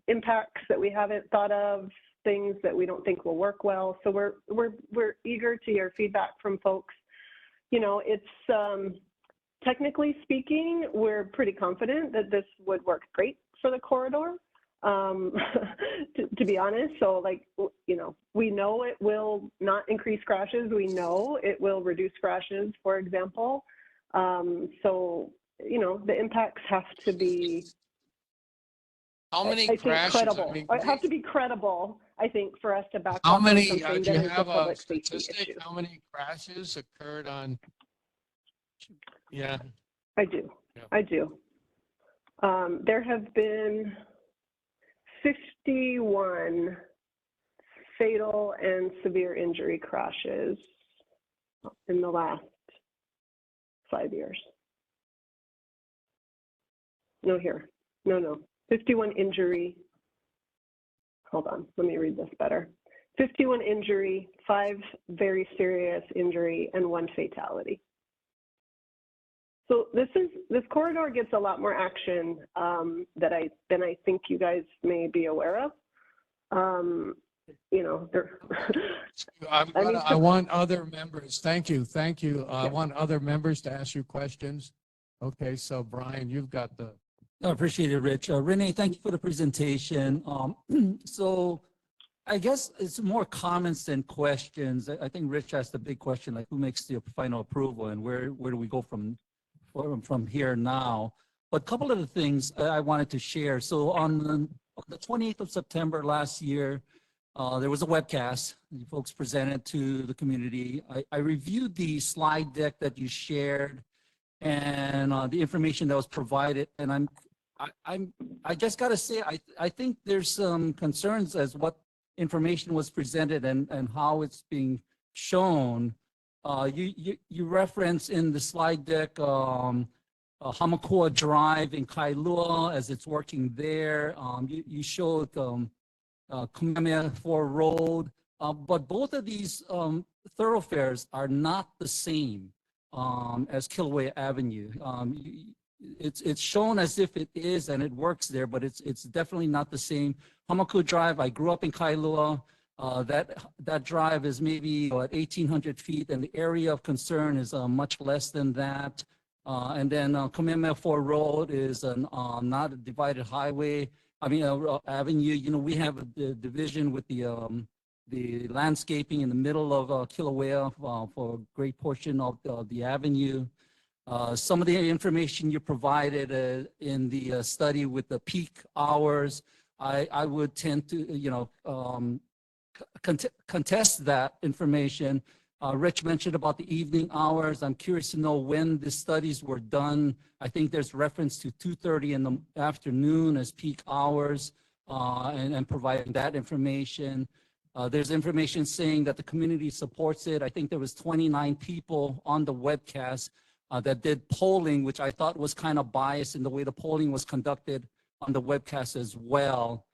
impacts that we haven't thought of, things that we don't think will work well. So we're eager to hear feedback from folks. It's technically speaking, we're pretty confident that this would work great for the corridor. To be honest, so we know it will not increase crashes. We know it will reduce crashes, for example. So, the impacts have to be,
how many crashes?
Credible. I mean, have to be credible, I think, for us to back
how
up
many,
on something
do you
that is a
have
public
a
safety
statistic?
issue.
How many crashes occurred on? Yeah.
I do.
Yeah.
I do. There have been 51 fatal and severe injury crashes in the last 5 years. No, 51 injury. Hold on, let me read this better. 51 injury, 5 very serious injury, and 1 fatality. So this corridor gets a lot more action than I think you guys may be aware of.
I want other members. Thank you. I want other members to ask you questions. Okay, so Brian, you've got the.
I appreciate it, Rich. Renee, thank you for the presentation. So I guess it's more comments than questions. I think Rich asked a big question, like who makes the final approval and where do we go from here now? But a couple of the things I wanted to share. So on the 28th of September last year, there was a webcast. You folks presented to the community. I reviewed the slide deck that you shared and the information that was provided, and I just got to say, I think there's some concerns as what information was presented and how it's being shown. You reference in the slide deck Hamakua Drive in Kailua as it's working there. You showed Kamehameha 4 Road, but both of these thoroughfares are not the same as Kilauea Avenue. It's shown as if it is and it works there, but it's definitely not the same. Hamakua Drive, I grew up in Kailua. That drive is maybe at 1,800 feet, and the area of concern is much less than that. And then Kamehameha 4 Road is not a divided highway. I mean, avenue. You know, we have a division with the landscaping in the middle of Kilauea for a great portion of the avenue. Some of the information you provided in the study with the peak hours, I would tend to, contest that information. Rich mentioned about the evening hours. I'm curious to know when the studies were done. I think there's reference to 2:30 in the afternoon as peak hours and providing that information. There's information saying that the community supports it. I think there was 29 people on the webcast that did polling, which I thought was kind of biased in the way the polling was conducted on the webcast as well.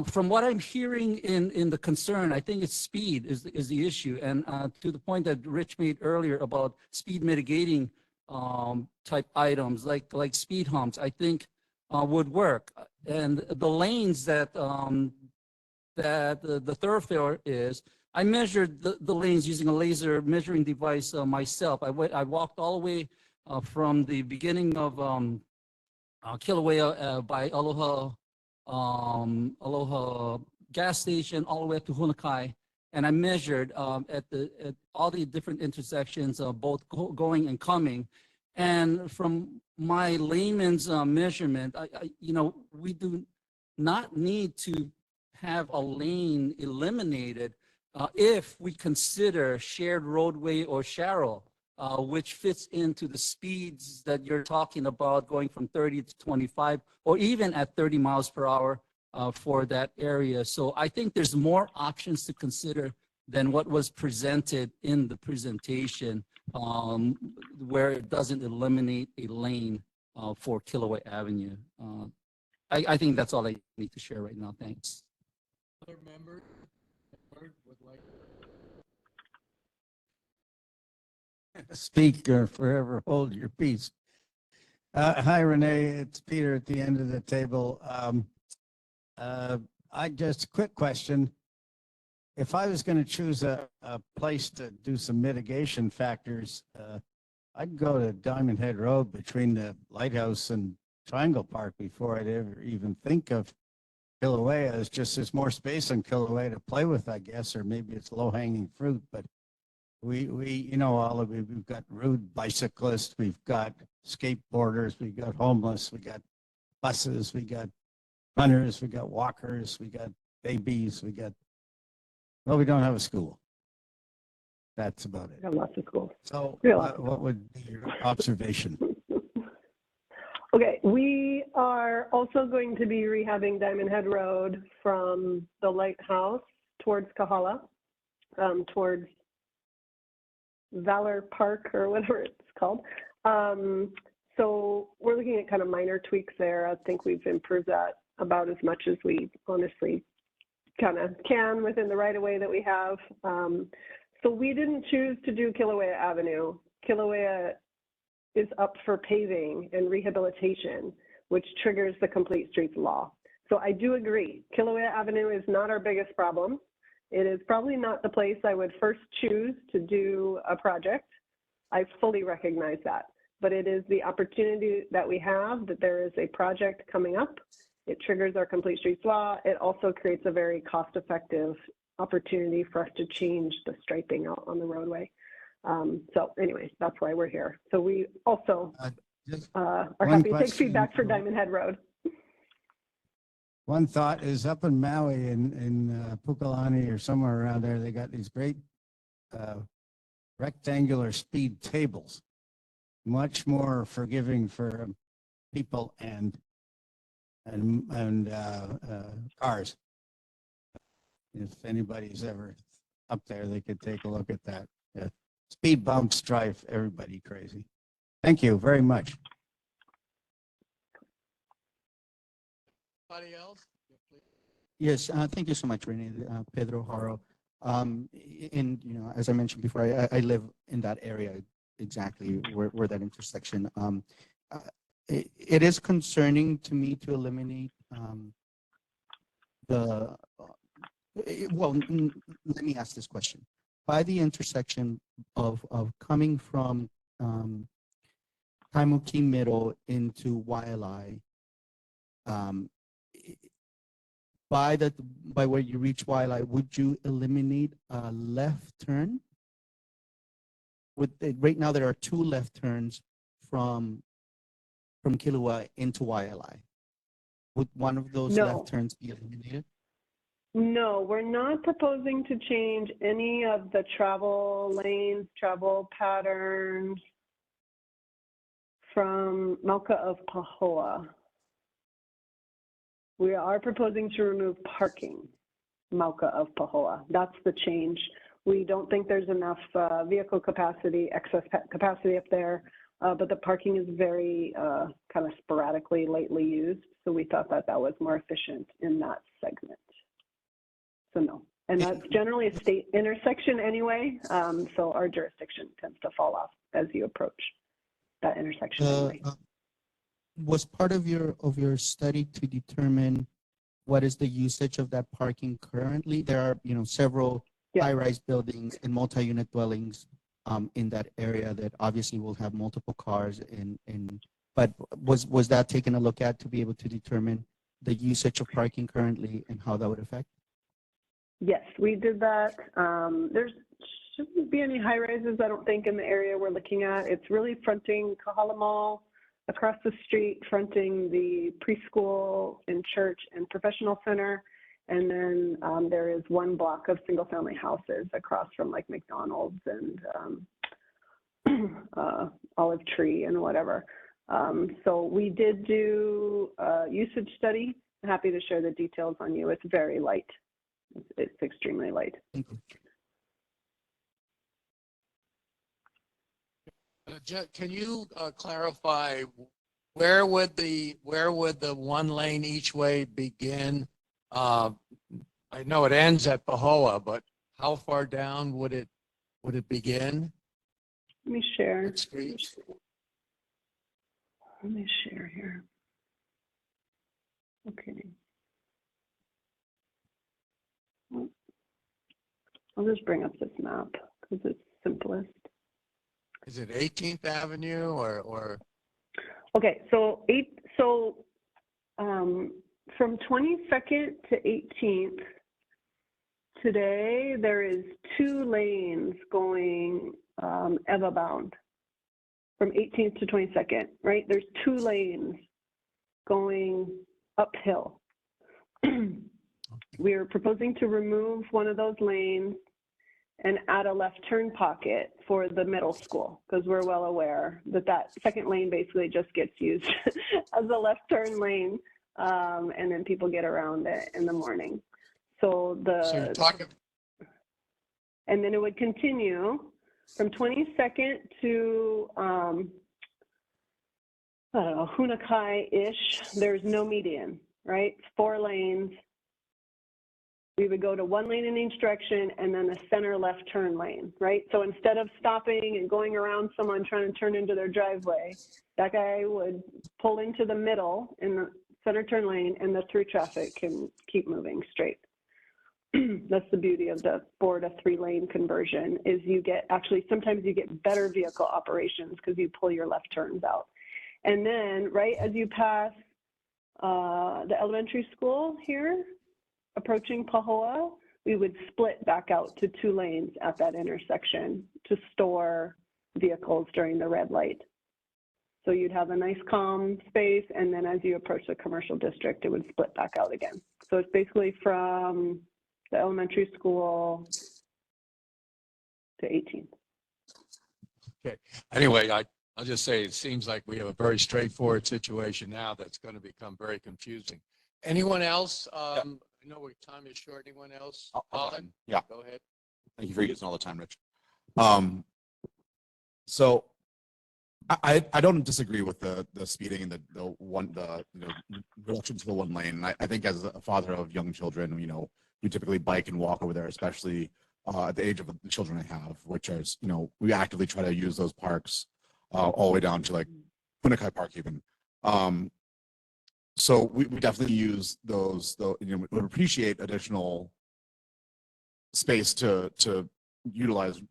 From what I'm hearing in the concern, I think it's speed is the issue. And to the point that Rich made earlier about speed mitigating type items like speed humps, I think would work. And the lanes that the thoroughfare is, I measured the lanes using a laser measuring device myself. I walked all the way from the beginning of Kilauea by Aloha gas station all the way up to Hunakai, and I measured at all the different intersections, both going and coming. And from my layman's measurement, we do not need to have a lane eliminated if we consider shared roadway or Sharrow, which fits into the speeds that you're talking about, going from 30 to 25, or even at 30 miles per hour for that area. So I think there's more options to consider than what was presented in the presentation, where it doesn't eliminate a lane for Kilauea Avenue. I think that's all I need to share right now. Thanks.
Other members would like.
Speak or forever hold your peace. Hi, Renee. It's Peter at the end of the table. I just quick question. If I was going to choose a place to do some mitigation factors, I'd go to Diamond Head Road between the lighthouse and Triangle Park before I'd ever even think of Kilauea. It's just there's more space on Kilauea to play with, I guess, or maybe it's low-hanging fruit. But we we've got rude bicyclists, we've got skateboarders, we've got homeless, we got buses, we got runners, we got walkers, we got babies, we don't have a school. That's about it.
We got lots of schools.
So
Yeah.
what would be your observation?
Okay, we are also going to be rehabbing Diamond Head Road from the lighthouse towards Kahala, towards Valor Park or whatever it's called. So we're looking at kind of minor tweaks there. I think we've improved that about as much as we honestly kind of can within the right of way that we have. So we didn't choose to do Kilauea Avenue. Kilauea is up for paving and rehabilitation, which triggers the Complete Streets Law. So I do agree, Kilauea Avenue is not our biggest problem. It is probably not the place I would first choose to do a project. I fully recognize that, but it is the opportunity that we have, that there is a project coming up. It triggers our Complete Streets Law. It also creates a very cost-effective opportunity for us to change the striping out on the roadway. So anyways, that's why we're here. So we also are happy to take feedback for Diamond Head Road.
One thought is up in Maui in Pukalani or somewhere around there, they got these great rectangular speed tables, much more forgiving for people and cars. If anybody's ever up there, they could take a look at that. Yeah. Speed bumps drive everybody crazy. Thank you very much.
Anybody else?
Yes, thank you so much, Renee, Pedro Haro. And as I mentioned before, I live in that area exactly where that intersection. It is concerning to me to eliminate the. Let me ask this question: by the intersection of coming from Kaimuki Middle into Waialae, by where you reach Waialae, would you eliminate a left turn? Right now there are 2 left turns from Kilauea into Waialae. Would one of those
No.
left turns be eliminated?
No, we're not proposing to change any of the travel lanes, travel patterns from Mauka of Pahoa. We are proposing to remove parking, Mauka of Pahoa. That's the change. We don't think there's enough vehicle capacity, excess capacity up there, but the parking is very kind of sporadically lately used. So we thought that that was more efficient in that segment. So no, and that's generally a state intersection anyway. So our jurisdiction tends to fall off as you approach that intersection anyway.
Was part of your study to determine what is the usage of that parking currently? There are several high-rise buildings and multi-unit dwellings in that area that obviously will have multiple cars but was that taken a look at to be able to determine the usage of parking currently and how that would affect?
Yes, we did that. There shouldn't be any high rises, I don't think, in the area we're looking at. It's really fronting Kahala Mall, across the street, fronting the preschool and church and professional center. And then there is 1 block of single family houses across from like McDonald's and Olive Tree and whatever. So we did do a usage study. I'm happy to share the details on you. It's very light. It's extremely light.
Thank you.
Can you clarify where would the 1 lane each way begin? I know it ends at Pahoa, but how far down would it begin?
Let me share.
What streets?
Let me share here. Okay. I'll just bring up this map because it's simplest.
Is it 18th Avenue or?
Okay, so from 22nd to 18th, today there is 2 lanes going EVA bound from 18th to 22nd, right? There's 2 lanes going uphill. We are proposing to remove one of those lanes and add a left turn pocket for the middle school, because we're well aware that that second lane basically just gets used as a left turn lane, and then people get around it in the morning. So
you're talking.
And then it would continue from 22nd to I don't know, Hunakai-ish. There's no median, right? 4 lanes. We would go to 1 lane in each direction and then a center left turn lane, right? So instead of stopping and going around someone trying to turn into their driveway, that guy would pull into the middle in the center turn lane and the through traffic can keep moving straight. That's the beauty of the 4 to 3 lane conversion is you get, actually, sometimes you get better vehicle operations because you pull your left turns out. And then right as you pass the elementary school here, approaching Pahoa, we would split back out to 2 lanes at that intersection to store vehicles during the red light. So you'd have a nice calm space, and then as you approach the commercial district, it would split back out again. So it's basically from the elementary school to 18th.
Okay. Anyway, I'll just say it seems like we have a very straightforward situation now that's going to become very confusing. Anyone else? I know our time is short. Anyone else?
Yeah.
Go ahead.
Thank you for using all the time, Rich. So I don't disagree with the speeding and reduction to the one lane. And I think as a father of young children, we typically bike and walk over there, especially at the age of the children I have, which is, we actively try to use those parks all the way down to like Punakai Park even. So we definitely use those, we would appreciate additional space to utilize,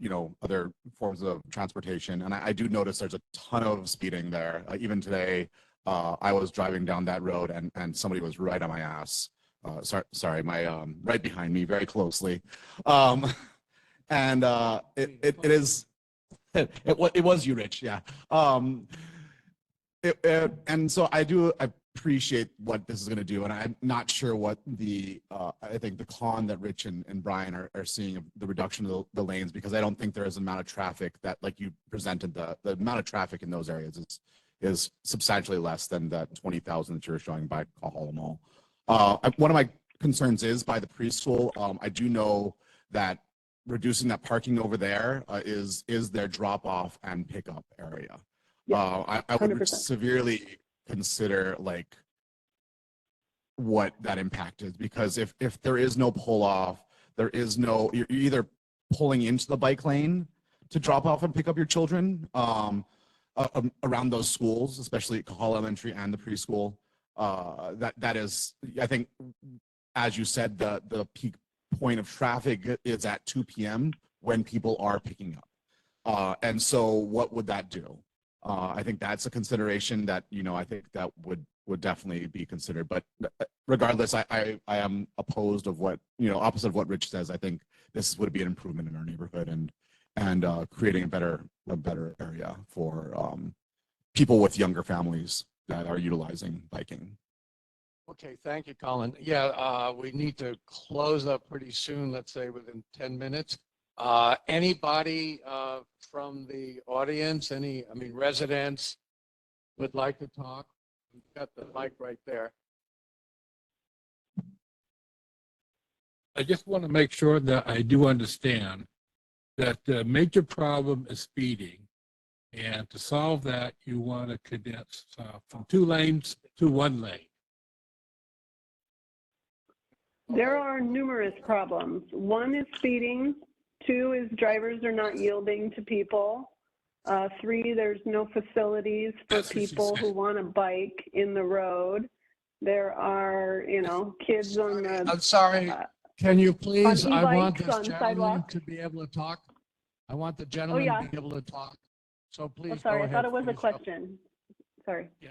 other forms of transportation. And I do notice there's a ton of speeding there. Even today, I was driving down that road and somebody was right on my ass. Sorry, my right behind me, very closely. And it is, it was you, Rich, yeah. And so I do appreciate what this is going to do, and I'm not sure what I think the con that Rich and Brian are seeing of the reduction of the lanes, because I don't think there is an amount of traffic that, like you presented, the amount of traffic in those areas is substantially less than that 20,000 that you're showing by Kahala Mall. One of my concerns is by the preschool. I do know that reducing that parking over there is their drop off and pickup area. I would
100%.
severely consider like what that impact is, because if there is no pull off, you're either pulling into the bike lane to drop off and pick up your children around those schools, especially Kahala Elementary and the preschool. That is, I think, as you said, the peak point of traffic is at 2 p.m. when people are picking up. And so what would that do? I think that's a consideration that, I think that would definitely be considered. But regardless, I am opposed of opposite of what Rich says. I think this would be an improvement in our neighborhood and creating a better area for people with younger families that are utilizing biking.
Okay, thank you, Colin. Yeah, we need to close up pretty soon, let's say within 10 minutes. Anybody from the audience, residents would like to talk? We've got the mic right there.
I just want to make sure that I do understand that the major problem is speeding. And to solve that, you want to condense from 2 lanes to 1 lane.
There are numerous problems. 1 is speeding. 2 is drivers are not yielding to people. 3, there's no facilities for people who want to bike in the road. There are, kids on the.
I'm sorry. Can you please?
on
I want
e-bikes
this
on
gentleman
sidewalks.
to be able to talk. I want the gentleman
yeah.
to be able to talk. So please
Oh, sorry,
go
I
ahead.
thought it was a
finish up.
question. Sorry.
Yeah.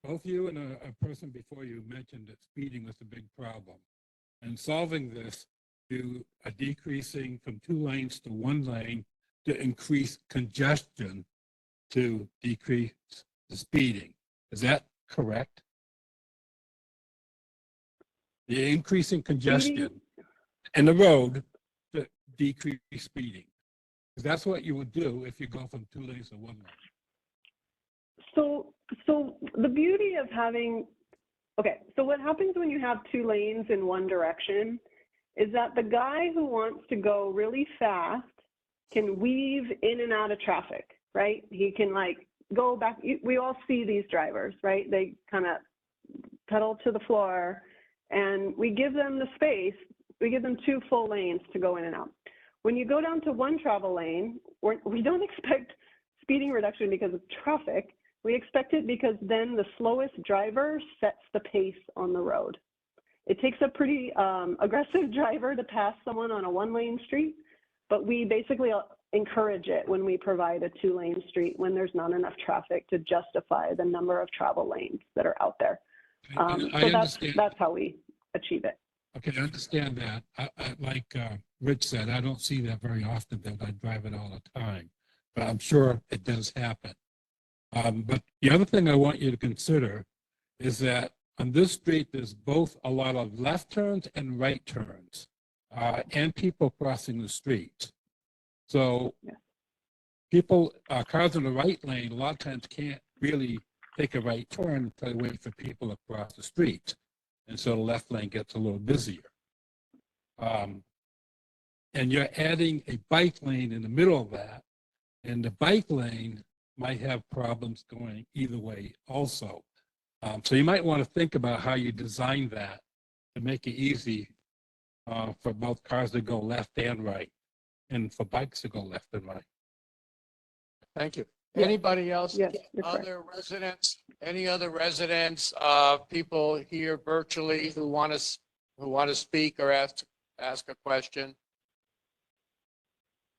Both you and a person before you mentioned that speeding was a big problem. And solving this to a decreasing from 2 lanes to 1 lane to increase congestion to decrease the speeding. Is that correct? The increasing congestion in the road to decrease speeding. Because that's what you would do if you go from 2 lanes to 1 lane.
So the beauty of having, so what happens when you have 2 lanes in one direction is that the guy who wants to go really fast can weave in and out of traffic, right? He can go back. We all see these drivers, right? They kind of pedal to the floor, and we give them the space. We give them 2 full lanes to go in and out. When you go down to 1 travel lane, we don't expect speeding reduction because of traffic. We expect it because then the slowest driver sets the pace on the road. It takes a pretty aggressive driver to pass someone on a 1-lane street, but we basically encourage it when we provide a 2-lane street when there's not enough traffic to justify the number of travel lanes that are out there. That's how we achieve it.
Okay, I understand that. Like Rich said, I don't see that very often, that I drive it all the time, but I'm sure it does happen. But the other thing I want you to consider is that on this street, there's both a lot of left turns and right turns, and people crossing the street. So people, cars in the right lane, a lot of times can't really take a right turn until they wait for people across the street. And so the left lane gets a little busier. And you're adding a bike lane in the middle of that, And the bike lane might have problems going either way also. So you might want to think about how you design that to make it easy for both cars to go left and right, and for bikes to go left and right.
Thank you.
Yeah.
Anybody else?
Yes, you're correct.
Other residents? Any other residents, people here virtually who want to speak or ask a question?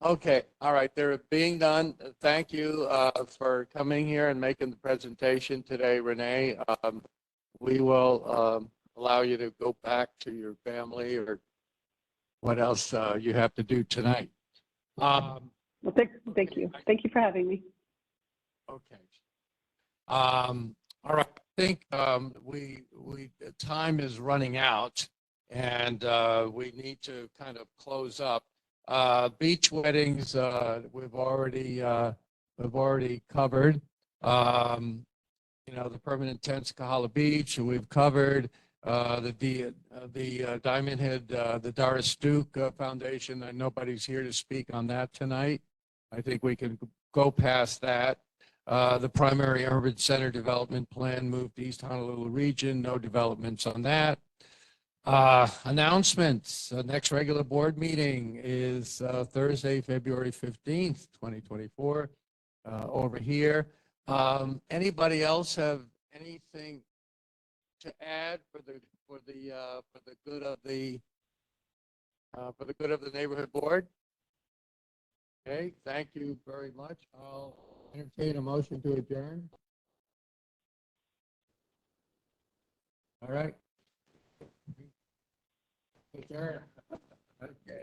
Okay, all right, they're being done. Thank you for coming here and making the presentation today, Renee. We will allow you to go back to your family or what else you have to do tonight.
Well, thank you. Thank you for having me.
Okay. All right. I think time is running out, and we need to kind of close up. Beach weddings, we've already covered. The permanent tents, Kahala Beach, we've covered. The Diamond Head, the Doris Duke Foundation. Nobody's here to speak on that tonight. I think we can go past that. The primary urban center development plan moved to East Honolulu region. No developments on that. Announcements. Next regular board meeting is Thursday, February 15th, 2024, over here. Anybody else have anything to add for the good of the neighborhood board? Okay, thank you very much. I'll entertain a motion to adjourn. All right. Adjourn. Okay.